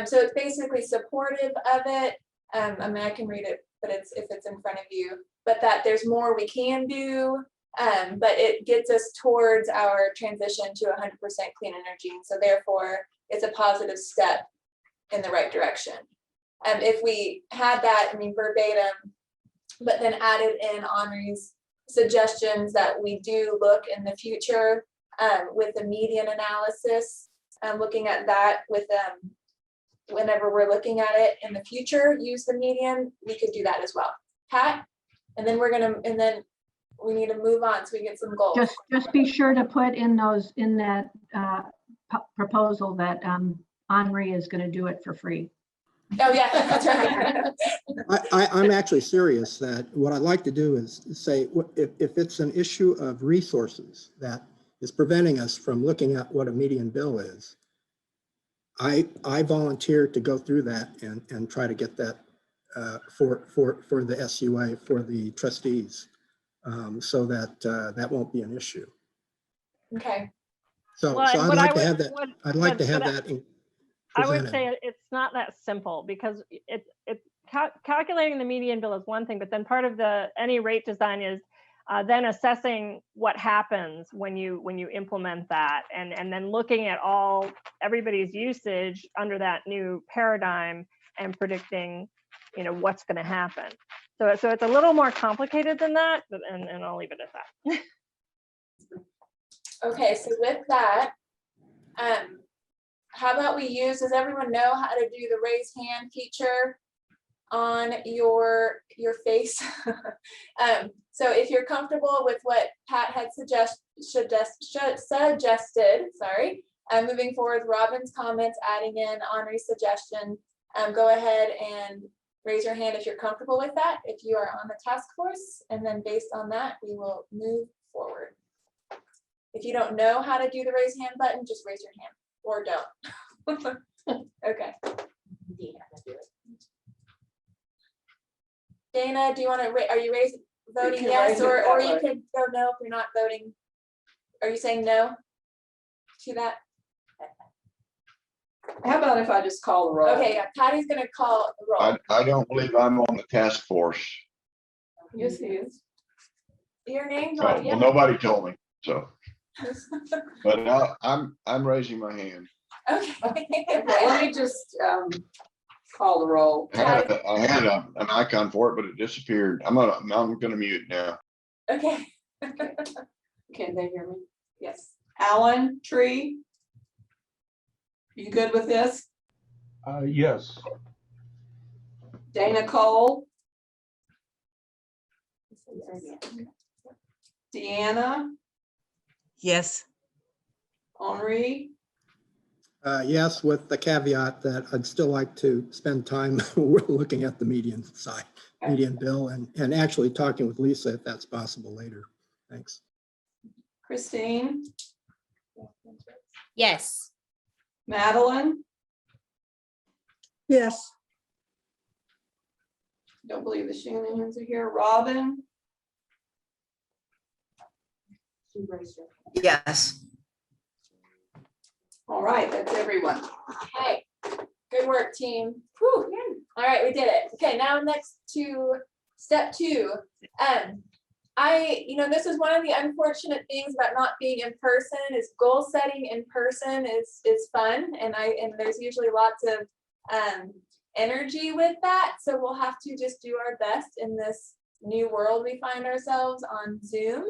So it's basically supportive of it. I can read it, but if it's in front of you, but that there's more we can do, but it gets us towards our transition to 100% clean energy. And so therefore, it's a positive step in the right direction. If we had that, verbatim, but then added in Henri's suggestions that we do look in the future with the median analysis, looking at that with whenever we're looking at it in the future, use the median, we could do that as well. Pat, and then we need to move on so we get some goals. Just be sure to put in that proposal that Henri is going to do it for free. Oh yeah, that's right. I'm actually serious that what I'd like to do is say, if it's an issue of resources that is preventing us from looking at what a median bill is, I volunteer to go through that and try to get that for the SUA, for the trustees, so that that won't be an issue. Okay. So Well, I'd what like I to would- have that. what- I'd like to what- have what that I would presented. say it's not that simple, because calculating the median bill is one thing, but then part of any rate design is then assessing what happens when you implement that, and then looking at everybody's usage under that new paradigm and predicting what's going to happen. So it's a little more complicated than that, and I'll leave it at that. Okay, so with that, how about does everyone know how to do the raise hand feature on your face? So if you're comfortable with what Pat had suggested, moving forward with Robin's comments, adding in Henri's suggestion, go ahead and raise your hand if you're comfortable with that, if you are on the task force, and then based on that, we will move forward. If you don't know how to do the raise hand button, just raise your hand or don't. Okay. Dana, do you want to, are you voting can yes, raise it or that you way. could go no if you're not voting? Are you saying no to that? How about if I just call the roll? Okay, yeah, Patty's gonna call the roll. I don't believe I'm on the task force. Yes, he is. Your name's Oh, on, well, yeah. nobody told me, so. But I'm raising my hand. Okay. Okay, let me just call the roll. I had an icon for it, but it disappeared. I'm gonna mute now. Okay. Can they hear me? Yes. Alan Tree? You good with this? Yes. Dana Cole? Deanna? Yes. Henri? Yes, with the caveat that I'd still like to spend time looking at the median side, median bill, and actually talking with Lisa if that's possible later. Thanks. Christine? Yes. Madeline? Yes. Don't believe the Shanahan's are here. Robin? Yes. All right, that's everyone. Okay, good work, team. Whew. All right, we did it. Okay, now next to step 2. This is one of the unfortunate things about not being in person is goal setting in person is fun, and there's usually lots of energy with that. So we'll have to just do our best in this new world we find ourselves on Zoom.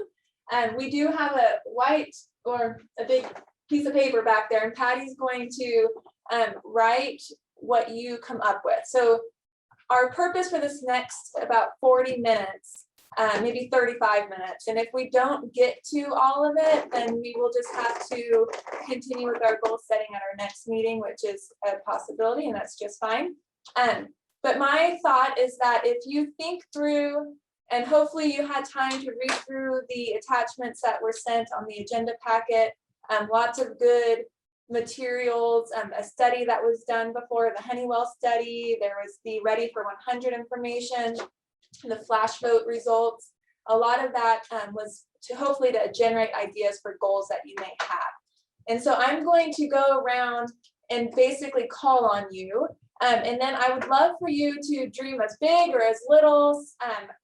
We do have a white or a big piece of paper back there, and Patty's going to write what you come up with. So our purpose for this next about 40 minutes, maybe 35 minutes. And if we don't get to all of it, then we will just have to continue with our goal setting at our next meeting, which is a possibility, and that's just fine. But my thought is that if you think through, and hopefully you had time to read through the attachments that were sent on the agenda packet, lots of good materials, a study that was done before, the Honeywell study, there was the Ready for 100 information, the flash vote results. A lot of that was to hopefully to generate ideas for goals that you may have. And so I'm going to go around and basically call on you. And then I would love for you to dream as big or as little,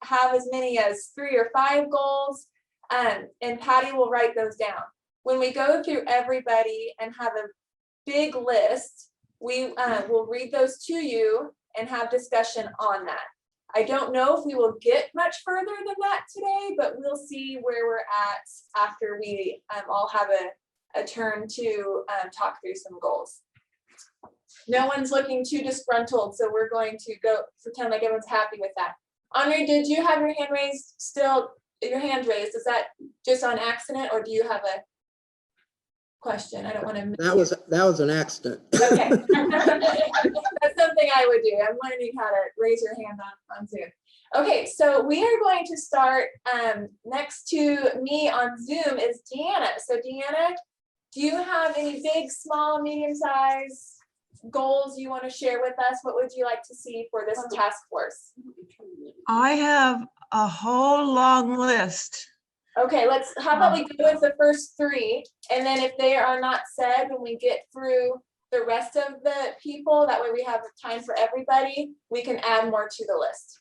have as many as 3 or 5 goals, and Patty will write those down. When we go through everybody and have a big list, we will read those to you and have discussion on that. I don't know if we will get much further than that today, but we'll see where we're at after we all have a turn to talk through some goals. No one's looking too disgruntled, so we're going to go pretend like everyone's happy with that. Henri, did you have your hand raised still? Your hand raised, is that just on accident, or do you have a question? I don't want to. That was an accident. Okay. That's something I would do. I'm learning how to raise your hand on Zoom. Okay, so we are going to start next to me on Zoom is Deanna. So Deanna, do you have any big, small, medium-sized goals you want to share with us? What would you like to see for this task force? I have a whole long list. Okay, how about we go with the first 3, and then if they are not said, when we get through the rest of the people, that way we have time for everybody, we can add more to the list.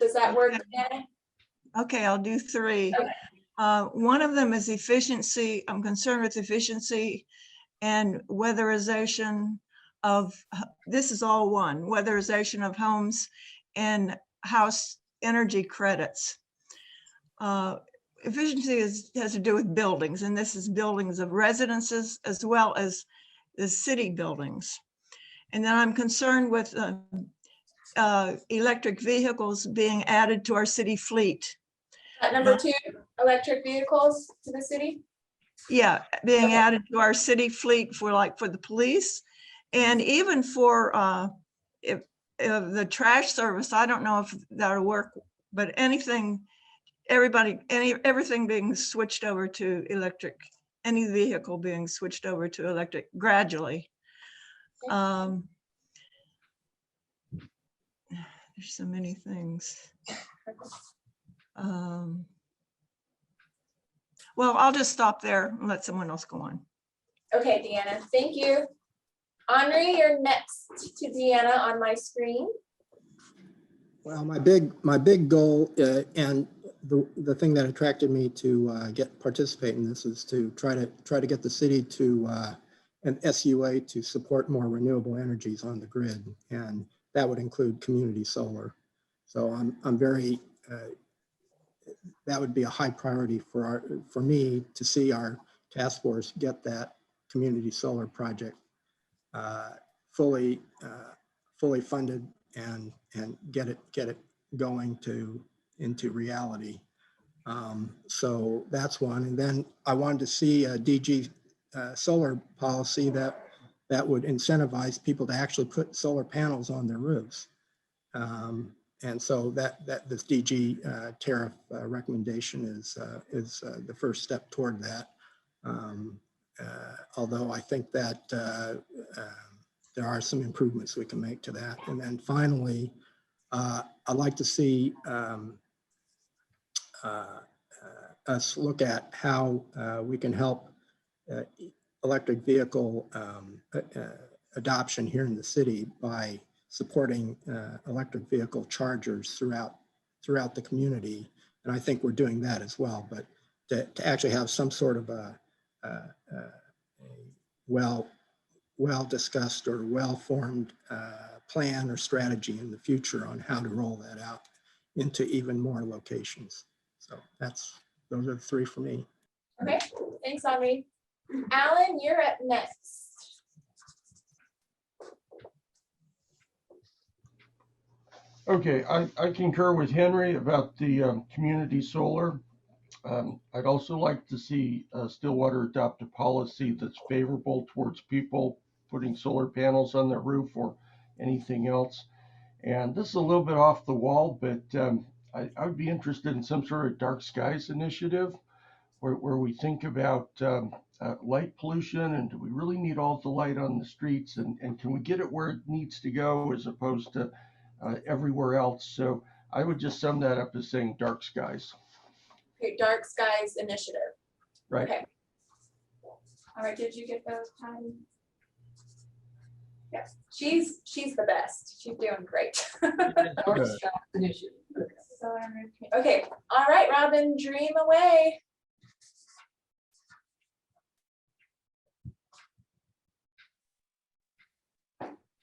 Does that work, Anna? Okay, I'll do 3. Okay. One of them is efficiency. I'm concerned with efficiency and weatherization of, this is all one, weatherization of homes and house energy credits. Efficiency has to do with buildings, and this is buildings of residences as well as the city buildings. And then I'm concerned with electric vehicles being added to our city fleet. Number 2, electric vehicles to the city? Yeah, being added to our city fleet for the police, and even for if the trash service. I don't know if that'll work, but everything being switched over to electric, any vehicle being switched over to electric gradually. There's so many things. Well, I'll just stop there and let someone else go on. Okay, Deanna, thank you. Henri, you're next to Deanna on my screen. Well, my big goal, and the thing that attracted me to participate in this is to try to get the city to and SUA to support more renewable energies on the grid, and that would include community solar. So I'm very that would be a high priority for me to see our task force get that community solar project fully funded and get it going into reality. So that's one. And then I wanted to see a DG solar policy that would incentivize people to actually put solar panels on their roofs. And so that this DG tariff recommendation is the first step toward that. Although I think that there are some improvements we can make to that. And then finally, I'd like to see us look at how we can help electric vehicle adoption here in the city by supporting electric vehicle chargers throughout the community. And I think we're doing that as well, but to actually have some sort of a well-discussed or well-formed plan or strategy in the future on how to roll that out into even more locations. So those are the three for me. Okay, thanks, Henri. Alan, you're up next. Okay, I concur with Henry about the community solar. I'd also like to see Stillwater adopt a policy that's favorable towards people putting solar panels on their roof or anything else. And this is a little bit off the wall, but I would be interested in some sort of dark skies initiative where we think about light pollution, and do we really need all the light on the streets, and can we get it where it needs to go as opposed to everywhere else. So I would just sum that up as saying dark skies. Okay, dark skies initiative. Right. Okay. All right, did you get those time? Yes, she's the best. She's doing great. Okay, all right, Robin, dream away.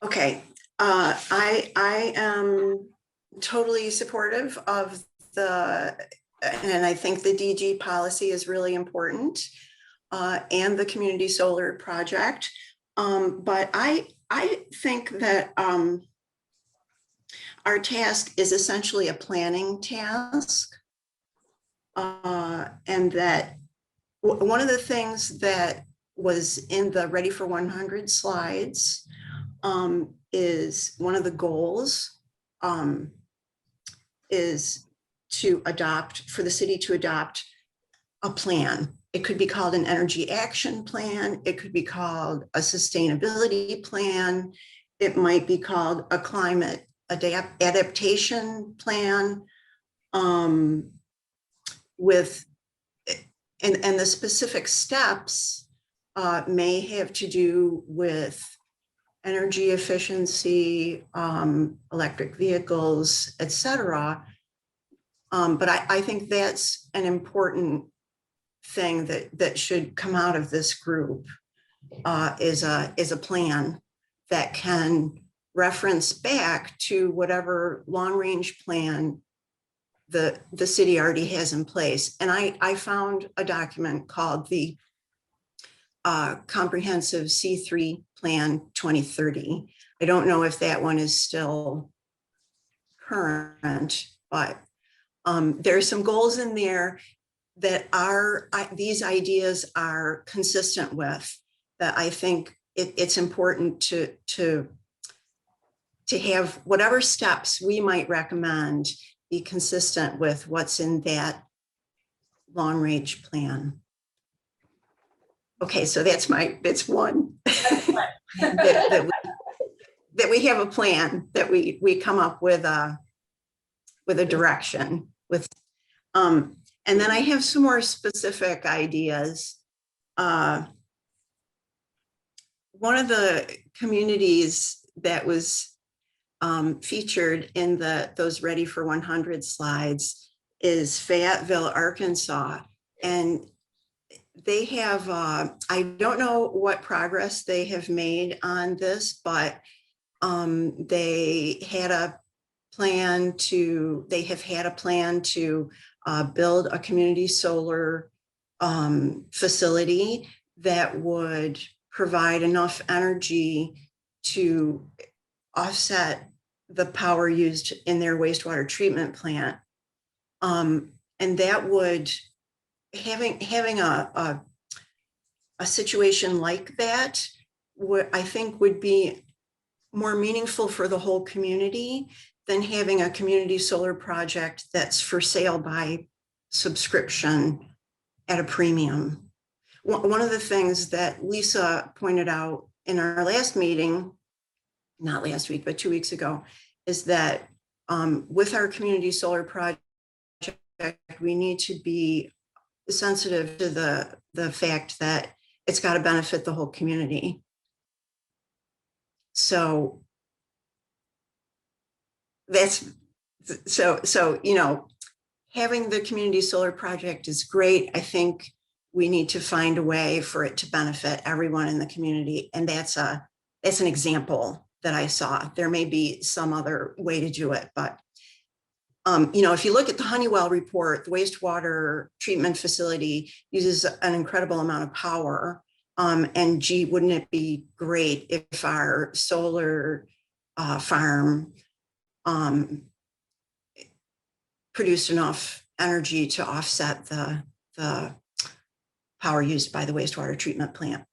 Okay, I am totally supportive of and I think the DG policy is really important, and the community solar project. But I think that our task is essentially a planning task, and that one of the things that was in the Ready for 100 slides is one of the goals is for the city to adopt a plan. It could be called an energy action plan. It could be called a sustainability plan. It might be called a climate adaptation plan, and the specific steps may have to do with energy efficiency, electric vehicles, et cetera. But I think that's an important thing that should come out of this group, is a plan that can reference back to whatever long-range plan the city already has in place. And I found a document called the Comprehensive C3 Plan 2030. I don't know if that one is still current, but there are some goals in there that these ideas are consistent with, that I think it's important to have whatever steps we might recommend be consistent with what's in that long-range plan. Okay, so that's one. that we have a plan, that we come up with a direction with, and then I have some more specific ideas. One of the communities that was featured in those Ready for 100 slides is Fayetteville, Arkansas. And they have, I don't know what progress they have made on this, but they have had a plan to build a community solar facility that would provide enough energy to offset the power used in their wastewater treatment plant. And that would, having a situation like that, I think would be more meaningful for the whole community than having a community solar project that's for sale by subscription at a premium. One of the things that Lisa pointed out in our last meeting, not last week, but 2 weeks ago, is that with our community solar project, we need to be sensitive to the fact that it's got to benefit the whole community. So you know, having the community solar project is great. I think we need to find a way for it to benefit everyone in the community. And that's an example that I saw. There may be some other way to do it, but you know, if you look at the Honeywell report, the wastewater treatment facility uses an incredible amount of power. And gee, wouldn't it be great if our solar farm produced enough energy to offset the power used by the wastewater treatment plant.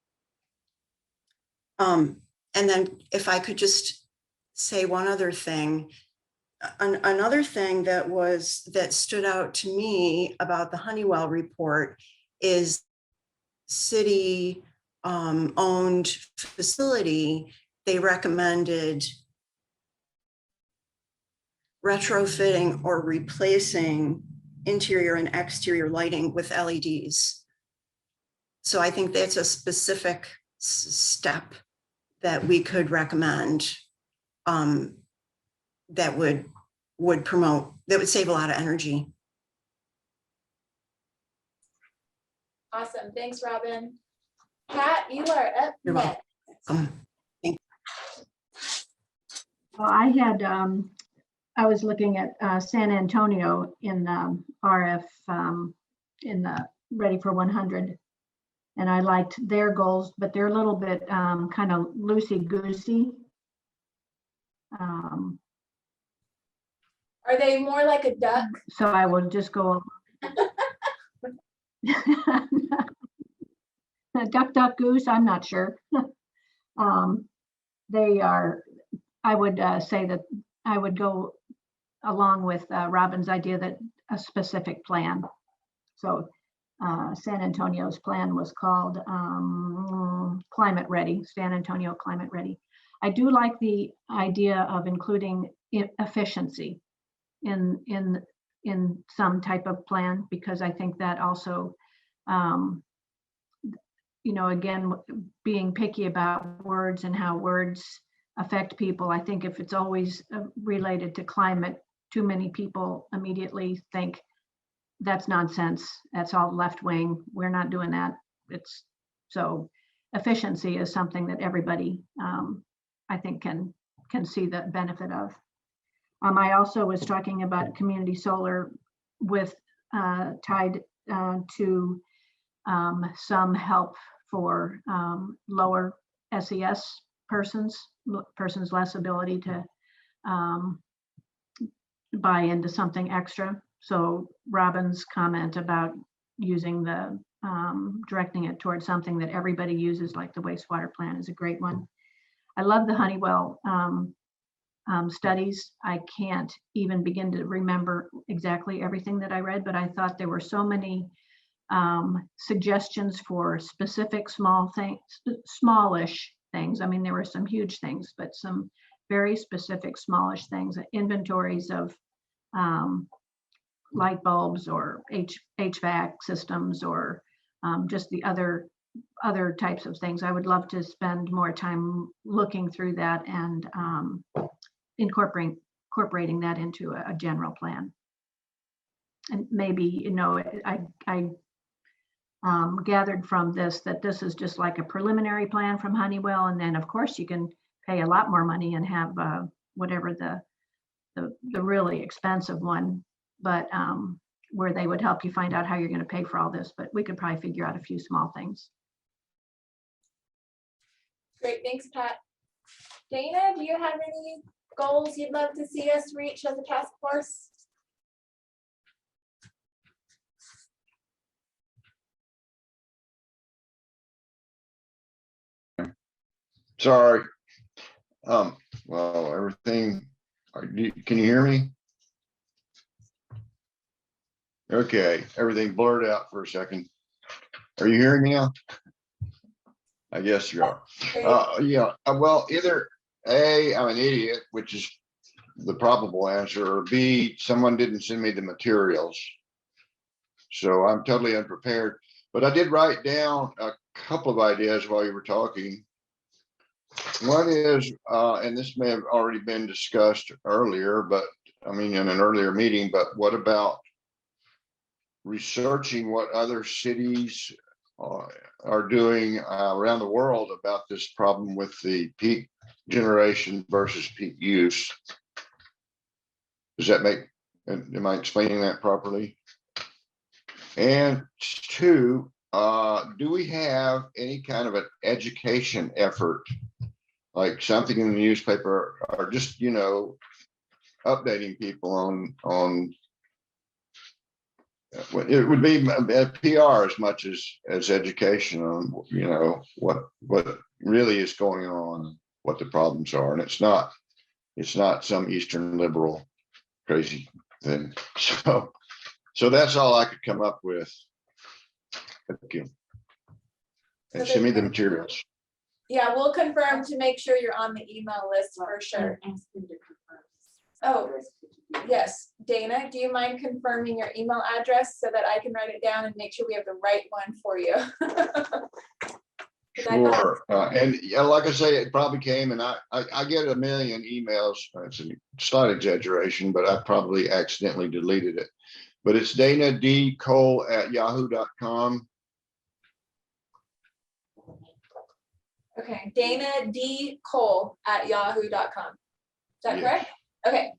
And then if I could just say one other thing, another thing that stood out to me about the Honeywell report is city owned facility. They recommended retrofitting or replacing interior and exterior lighting with LEDs. So I think that's a specific step that we could recommend that would save a lot of energy. Awesome, thanks, Robin. Pat, you are up You're next. welcome. Well, I was looking at San Antonio in RF in the Ready for 100. And I liked their goals, but they're a little bit kind of loosey-goosey. Are they more like a duck? So I will just go. Duck, duck, goose, I'm not sure. They are, I would say that I would go along with Robin's idea that a specific plan. So San Antonio's plan was called Climate Ready, San Antonio Climate Ready. I do like the idea of including efficiency in some type of plan, because I think that also, you know, again, being picky about words and how words affect people. I think if it's always related to climate, too many people immediately think that's nonsense. That's all left wing. We're not doing that. It's so efficiency is something that everybody, I think, can see the benefit of. I also was talking about community solar with tied to some help for lower SES persons less ability to buy into something extra. So Robin's comment about using the directing it towards something that everybody uses, like the wastewater plant, is a great one. I love the Honeywell studies. I can't even begin to remember exactly everything that I read, but I thought there were so many suggestions for specific small things, smallish things. I mean, there were some huge things, but some very specific smallish things, inventories of light bulbs or HVAC systems, or just the other types of things. I would love to spend more time looking through that and incorporating that into a general plan. and maybe, you know, I gathered from this that this is just like a preliminary plan from Honeywell. And then, of course, you can pay a lot more money and have whatever the really expensive one, but where they would help you find out how you're going to pay for all this. But we could probably figure out a few small things. Great, thanks, Pat. Dana, do you have any goals you'd love to see us reach as a task force? Sorry. Well, everything, can you hear me? Okay, everything blurred out for a second. Are you hearing me now? I guess you are. Yeah, well, either A, I'm an idiot, which is the probable answer, or B, someone didn't send me the materials. So I'm totally unprepared, but I did write down a couple of ideas while you were talking. One is, and this may have already been discussed earlier, but I mean, in an earlier meeting, but what about researching what other cities are doing around the world about this problem with the peak generation versus peak use? Does that make, am I explaining that properly? And two, do we have any kind of an education effort, like something in the newspaper, or just, you know, updating people on it would be PR as much as education on, you know, what really is going on, what the problems are, and it's not some Eastern liberal crazy thing. So that's all I could come up with. Thank you. And send me the materials. Yeah, we'll confirm to make sure you're on the email list for sure. Oh, yes, Dana, do you mind confirming your email address so that I can write it down and make sure we have the right one for you? Sure. And yeah, like I say, it probably came, and I get a million emails. It's a slight exaggeration, but I probably accidentally deleted it. But it's danadcole@yahoo.com. Okay, danadcole@yahoo.com. Is that Yes. correct? Okay,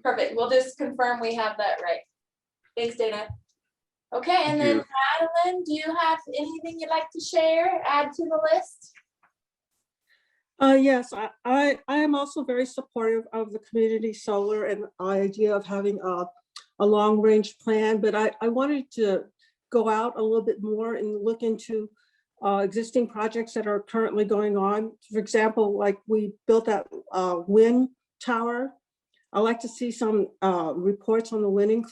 perfect. We'll just confirm we have that right. Thanks, Dana. Okay, and then Madeline, do you have anything you'd like to share, add to the list? Yes, I am also very supportive of the community solar and the idea of having a long range plan, but I wanted to go out a little bit more and look into existing projects that are currently going on. For example, like we built that wind tower. I'd like to see some reports on the wind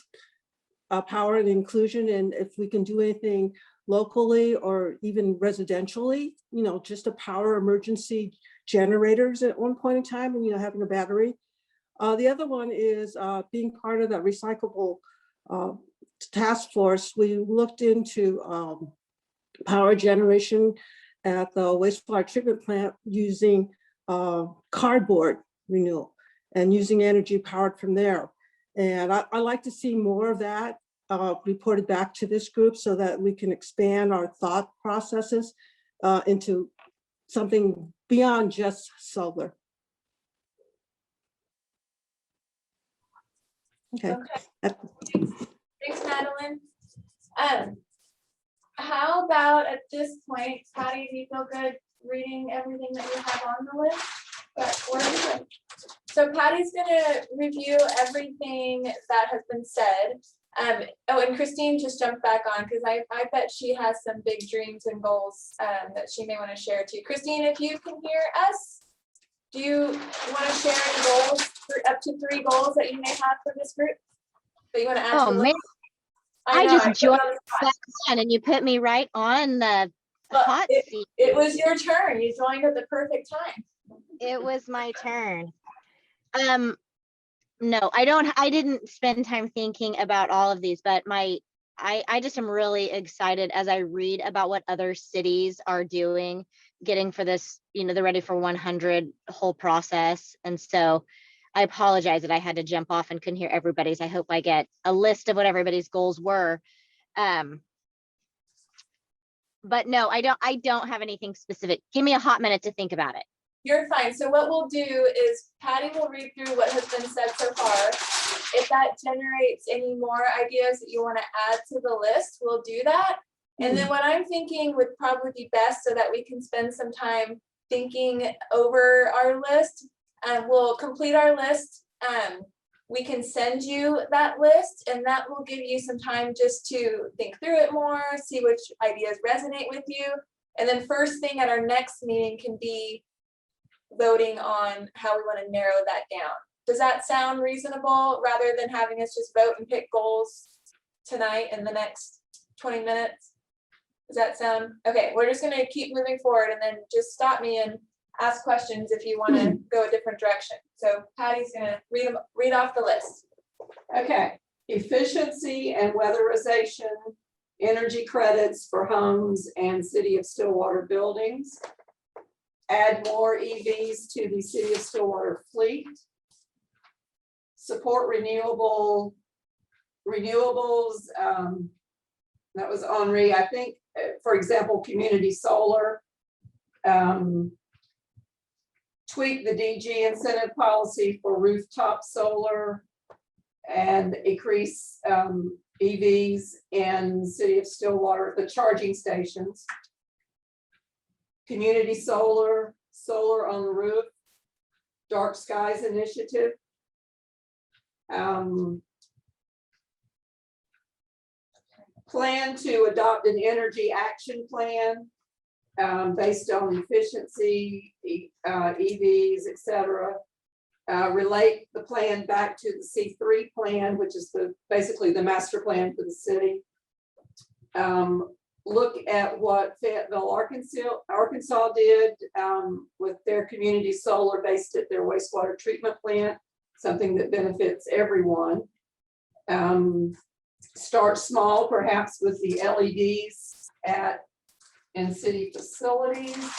power and inclusion, and if we can do anything locally or even residentially, you know, just to power emergency generators at one point in time, and, you know, having a battery. The other one is being part of that recyclable task force. We looked into power generation at the wastewater treatment plant using cardboard renewal and using energy powered from there. And I like to see more of that reported back to this group so that we can expand our thought processes into something beyond just solar. Okay. Thanks, Madeline. How about at this point, Patty, do you feel good reading everything that you have on the list? So Patty's gonna review everything that has been said. Oh, and Christine just jumped back on because I bet she has some big dreams and goals that she may want to share too. Christine, if you can hear us, do you want to share any goals, up to 3 goals that you may have for this group that you want to add? Oh man, I just joined back on and you put me right on the hot seat. It was your turn. You joined at the perfect time. It was my turn. No, I didn't spend time thinking about all of these, but I just am really excited as I read about what other cities are doing, getting for this, you know, the Ready for 100 whole process. And so I apologize that I had to jump off and couldn't hear everybody's. I hope I get a list of what everybody's goals were. But no, I don't have anything specific. Give me a hot minute to think about it. You're fine. So what we'll do is Patty will read through what has been said so far. If that generates any more ideas that you want to add to the list, we'll do that. And then what I'm thinking would probably be best so that we can spend some time thinking over our list. We'll complete our list. We can send you that list and that will give you some time just to think through it more, see which ideas resonate with you. And then first thing at our next meeting can be voting on how we want to narrow that down. Does that sound reasonable rather than having us just vote and pick goals tonight in the next 20 minutes? Does that sound okay? We're just going to keep moving forward and then just stop me and ask questions if you want to go a different direction. So Patty's going to read off the list. Okay, efficiency and weatherization, energy credits for homes and City of Stillwater buildings. Add more EVs to the City of Stillwater fleet. Support renewables. That was Henri. I think, for example, community solar. Tweak the DG incentive policy for rooftop solar and increase EVs in the City of Stillwater, the charging stations. Community solar, solar on the roof, dark skies initiative. Plan to adopt an energy action plan based on efficiency, EVs, etc. Relate the plan back to the C3 plan, which is basically the master plan for the city. Look at what Fayetteville, Arkansas did with their community solar based at their wastewater treatment plant, something that benefits everyone. Start small, perhaps with the LEDs in city facilities.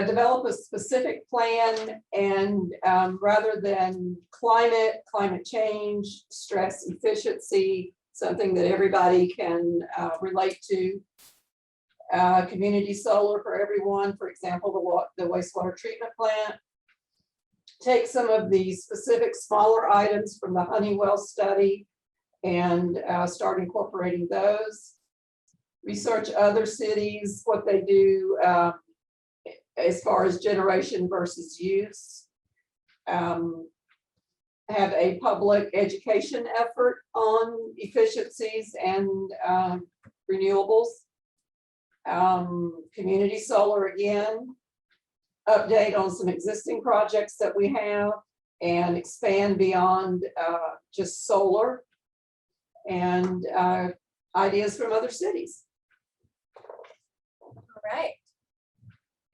Develop a specific plan and rather than climate change, stress efficiency, something that everybody can relate to. Community solar for everyone, for example, the wastewater treatment plant. Take some of the specific smaller items from the Honeywell study and start incorporating those. Research other cities, what they do as far as generation versus use. Have a public education effort on efficiencies and renewables. Community solar again. Update on some existing projects that we have and expand beyond just solar and ideas from other cities. All right.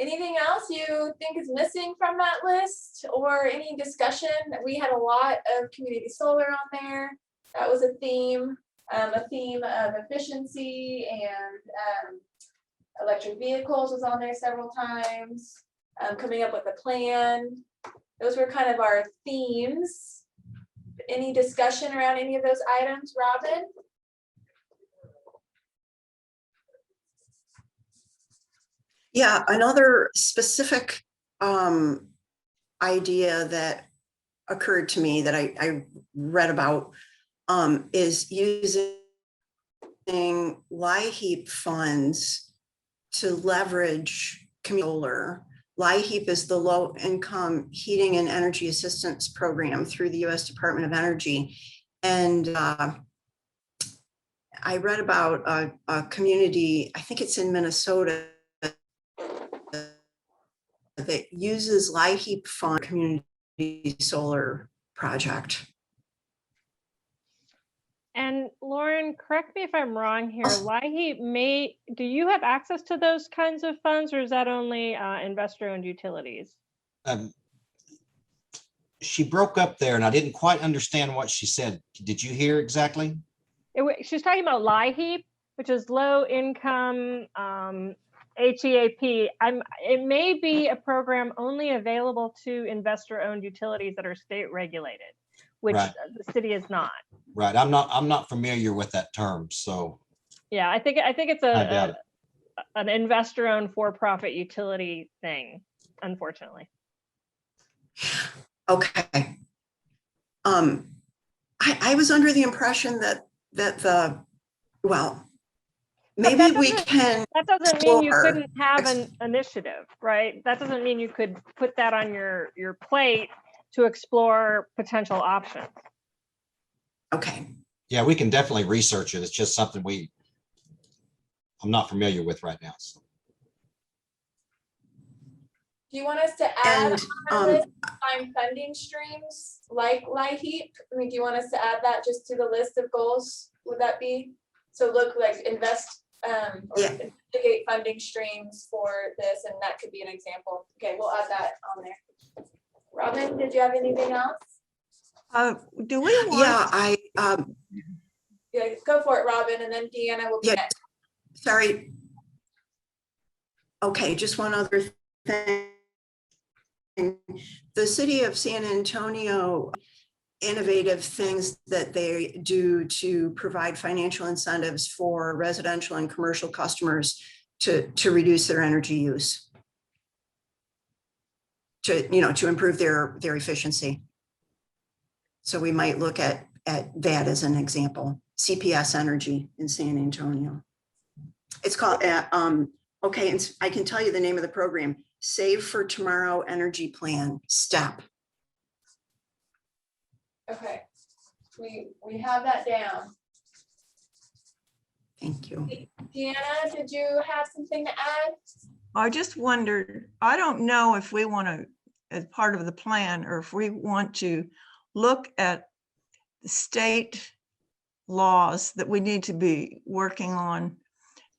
Anything else you think is missing from that list or any discussion? We had a lot of community solar on there. That was a theme of efficiency, and electric vehicles was on there several times. Coming up with a plan. Those were kind of our themes. Any discussion around any of those items, Robin? Yeah, another specific idea that occurred to me that I read about is using LIHEAP funds to leverage community solar. LIHEAP is the Low Income Heating and Energy Assistance Program through the U.S. Department of Energy. And I read about a community, I think it's in Minnesota, that uses LIHEAP fund community solar project. And Lauren, correct me if I'm wrong here. LIHEAP do you have access to those kinds of funds, or is that only investor-owned utilities? She broke up there and I didn't quite understand what she said. Did you hear exactly? She's talking about LIHEAP. which is low income HEAP. It may be a program only available to investor owned utilities that are state regulated, which Right. the city is not. Right. I'm not familiar with that term, so Yeah, I think it's I doubt it. an investor owned for-profit utility thing, unfortunately. Okay. I was under the impression that well, maybe we can. That doesn't mean you explore- couldn't have an initiative, right? That doesn't mean you could put that on your plate to explore potential options. Okay. Yeah, we can definitely research it. It's just something I'm not familiar with right now. So. Do you want us to add And on our list, find funding streams like LIHEAP? I mean, do you want us to add that just to the list of goals? Would that be? So look like invest or Yeah. investigate funding streams for this, and that could be an example. Okay, we'll add that on there. Robin, did you have anything else? Do we want? Yeah, Yeah, go for it, Robin, and then Deanna will be Yeah. next. sorry. Okay, just one other thing. The city of San Antonio, innovative things that they do to provide financial incentives for residential and commercial customers to reduce their energy use. To improve their efficiency. So we might look at that as an example. CPS Energy in San Antonio. It's called, okay, and I can tell you the name of the program, Save for Tomorrow Energy Plan, STEP. Okay, we have that down. Thank you. Deanna, did you have something to add? I just wondered, I don't know if we want to, as part of the plan, or if we want to look at the state laws that we need to be working on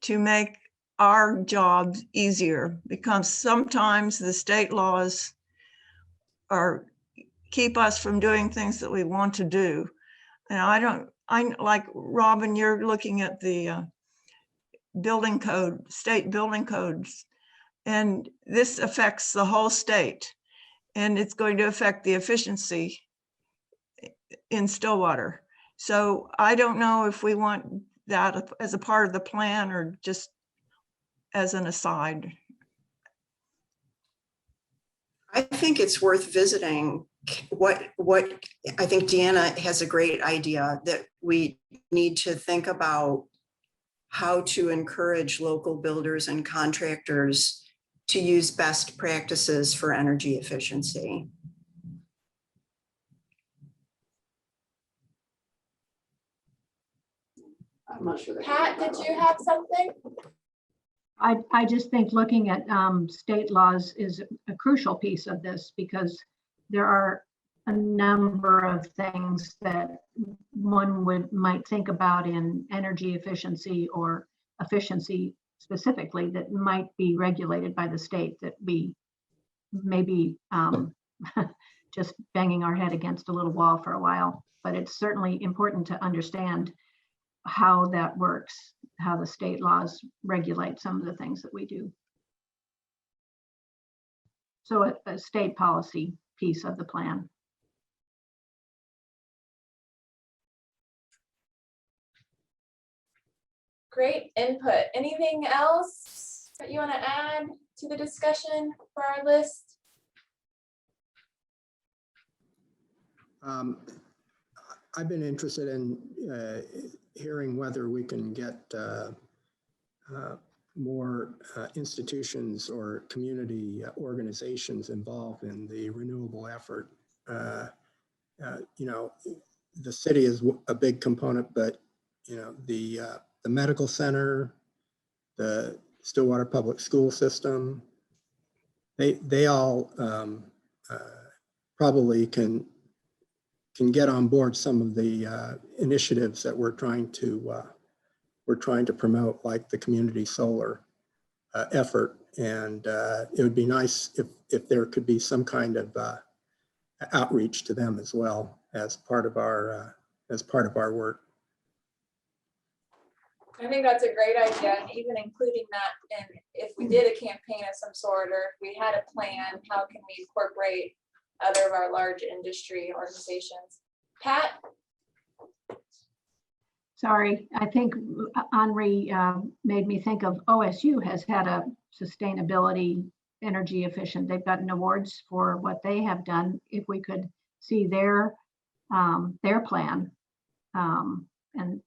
to make our jobs easier, because sometimes the state laws keep us from doing things that we want to do. And I like Robin, you're looking at the building code, state building codes, and this affects the whole state, and it's going to affect the efficiency in Stillwater. So I don't know if we want that as a part of the plan or just as an aside. I think it's worth visiting what I think Deanna has a great idea that we need to think about how to encourage local builders and contractors to use best practices for energy efficiency. I'm not sure. Pat, did you have something? I just think looking at state laws is a crucial piece of this, because there are a number of things that one might think about in energy efficiency or efficiency specifically that might be regulated by the state, that we may be just banging our head against a little wall for a while. But it's certainly important to understand how that works, how the state laws regulate some of the things that we do. So a state policy piece of the plan. Great input. Anything else that you want to add to the discussion for our list? I've been interested in hearing whether we can get more institutions or community organizations involved in the renewable effort. You know, the city is a big component, but you know, the medical center, the Stillwater Public School System, they all probably can get on board some of the initiatives that we're trying to promote, like the community solar effort. And it would be nice if there could be some kind of outreach to them as well as part of our work. I think that's a great idea, and even including that, and if we did a campaign of some sort, or if we had a plan, how can we incorporate other of our large industry organizations? Pat? Sorry, I think Henri made me think of OSU has had a sustainability energy efficient. They've gotten awards for what they have done. If we could see their plan and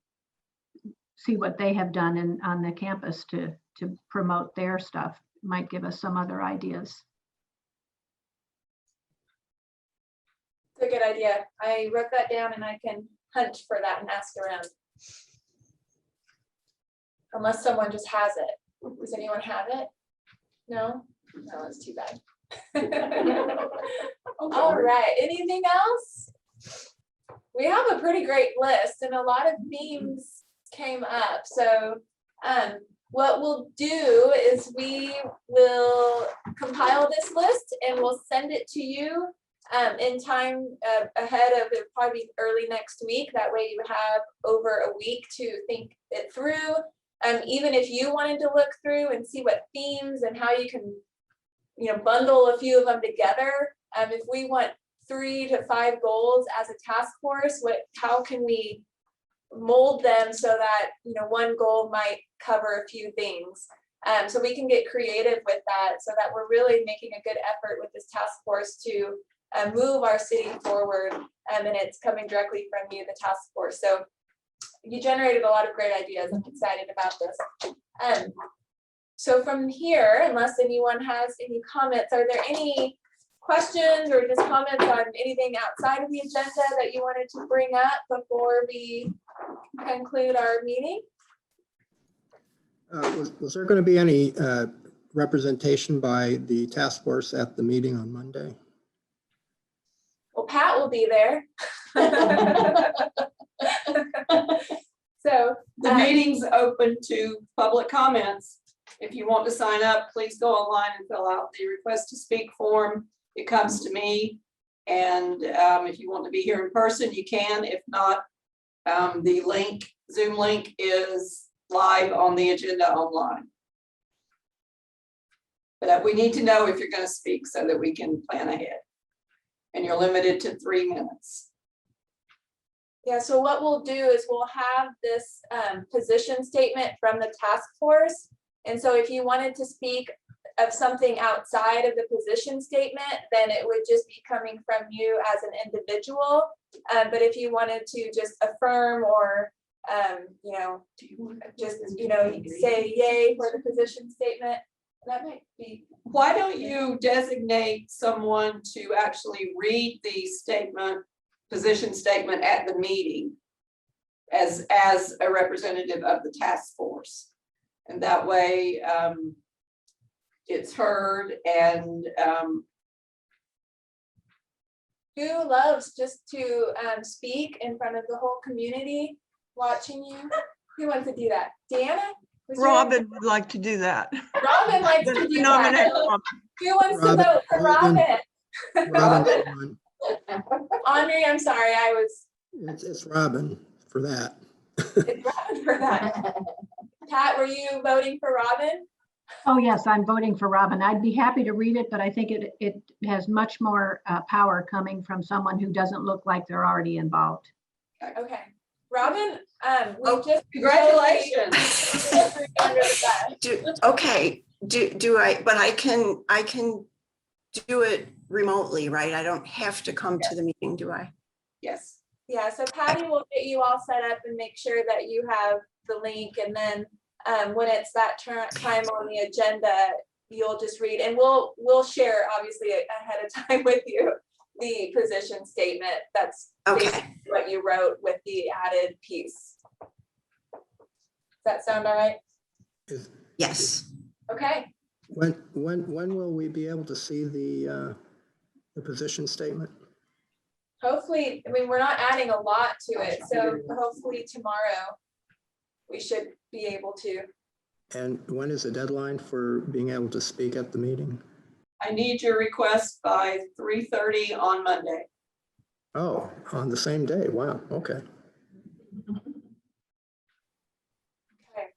see what they have done on the campus to promote their stuff, might give us some other ideas. It's a good idea. I wrote that down and I can hunt for that and ask around. Unless someone just has it. Does anyone have it? No? No, that's too bad. All right, anything else? We have a pretty great list and a lot of themes came up. So what we'll do is we will compile this list and we'll send it to you in time ahead of it, probably early next week. That way you have over a week to think it through. Even if you wanted to look through and see what themes and how you can, bundle a few of them together. If we want 3 to 5 goals as a task force, how can we mold them so that, one goal might cover a few things. So we can get creative with that so that we're really making a good effort with this task force to move our city forward. And it's coming directly from you, the task force. So you generated a lot of great ideas. I'm excited about this. So from here, unless anyone has any comments, are there any questions or just comments on anything outside of the agenda that you wanted to bring up before we conclude our meeting? Was there going to be any representation by the task force at the meeting on Monday? Well, Pat will be there. So The meeting's open to public comments. If you want to sign up, please go online and fill out the request to speak form. It comes to me. And if you want to be here in person, you can. If not, the Zoom link is live on the agenda online. But we need to know if you're going to speak so that we can plan ahead. And you're limited to 3 minutes. yeah, so what we'll do is we'll have this position statement from the task force. And so if you wanted to speak of something outside of the position statement, then it would just be coming from you as an individual. But if you wanted to just affirm or, just, say yay for the position statement, that might be. Why don't you designate someone to actually read the position statement at the meeting as a representative of the task force? And that way it's heard. And who loves just to speak in front of the whole community watching you? Who wants to do that? Deanna? Robin would like to do that. Robin likes to do Nominate that. Robin. Who wants to vote for Robin? Robin, Henri, I'm sorry, it's Robin for that. it's Robin for that. Pat, were you voting for Robin? Oh, yes, I'm voting for Robin. I'd be happy to read it, but I think it has much more power coming from someone who doesn't look like they're already involved. Okay. Robin, congratulations. Okay, do I, but I can do it remotely, right? I don't have to come to the meeting, do I? Yes. Yeah, so Patty will get you all set up and make sure that you have the link, and then when it's that time on the agenda, you'll just read, and we'll share obviously ahead of time with you the position statement. That's Okay. what you wrote with the added piece. Does that sound all right? Yes. Okay. When will we be able to see the position statement? Hopefully, we're not adding a lot to it, so hopefully tomorrow we should be able to. And when is the deadline for being able to speak at the meeting? I need your request by 3:30 on Monday. Oh, on the same day. Wow. Okay. Okay.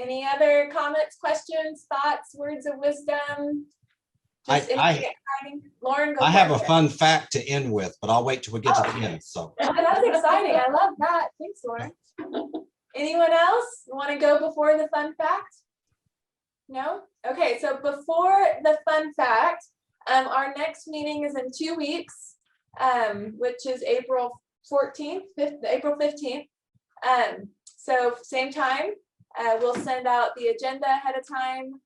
Any other comments, questions, thoughts, words of wisdom? Just anything exciting? Lauren, go I for have a it. fun fact to end with, but I'll wait till we get to the end, so. Oh, that's exciting. I love that. Thanks, Lauren. Anyone else want to go before the fun fact? No? Okay, so before the fun fact, our next meeting is in 2 weeks, which is April 14th, April 15th. So same time, we'll send out the agenda ahead of time.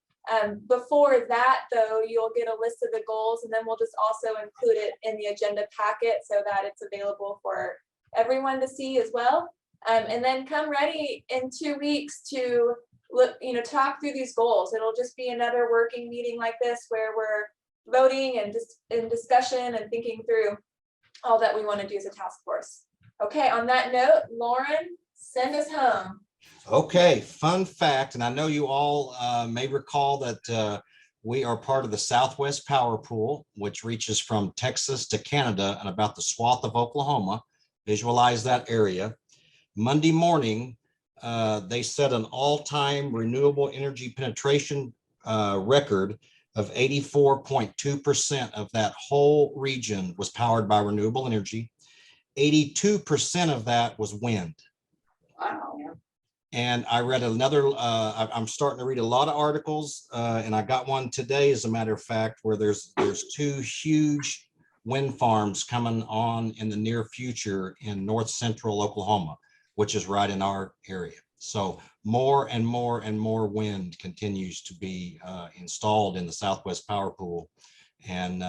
Before that, though, you'll get a list of the goals, and then we'll just also include it in the agenda packet so that it's available for everyone to see as well. And then come ready in 2 weeks to look, talk through these goals. It'll just be another working meeting like this where we're voting and just in discussion and thinking through all that we want to do as a task force. Okay, on that note, Lauren, send us home. Okay, fun fact, and I know you all may recall that we are part of the Southwest Power Pool, which reaches from Texas to Canada and about the swath of Oklahoma. Visualize that area. Monday morning, they set an all-time renewable energy penetration record of 84.2% of that whole region was powered by renewable energy. 82% of that was wind. Wow. And I read another, I'm starting to read a lot of articles, and I got one today, as a matter of fact, where there's 2 huge wind farms coming on in the near future in north central Oklahoma, which is right in our area. So more and more and more wind continues to be installed in the Southwest Power Pool. And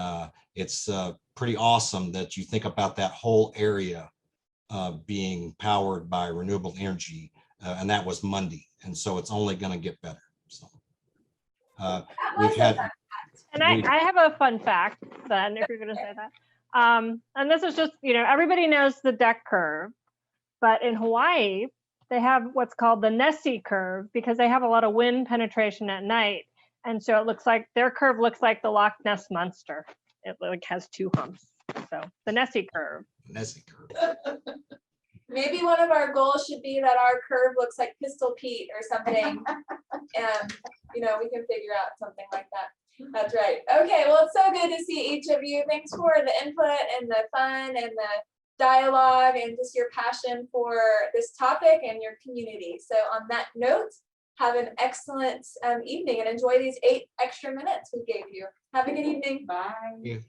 it's pretty awesome that you think about that whole area being powered by renewable energy. And that was Monday. And so it's only going to get better. So we've had. And I have a fun fact then, if you're going to say that. And this is just, everybody knows the deck curve, but in Hawaii, they have what's called the Nessie curve because they have a lot of wind penetration at night. And so it looks like their curve looks like the Loch Ness Monster. It like has 2 humps. So the Nessie curve. Nessie curve. Maybe one of our goals should be that our curve looks like Pistol Pete or something. And, we can figure out something like that. That's right. Okay, well, it's so good to see each of you. Thanks for the input and the fun and the dialogue and just your passion for this topic and your community. So on that note, have an excellent evening and enjoy these 8 extra minutes we gave you. Have a good evening. Bye.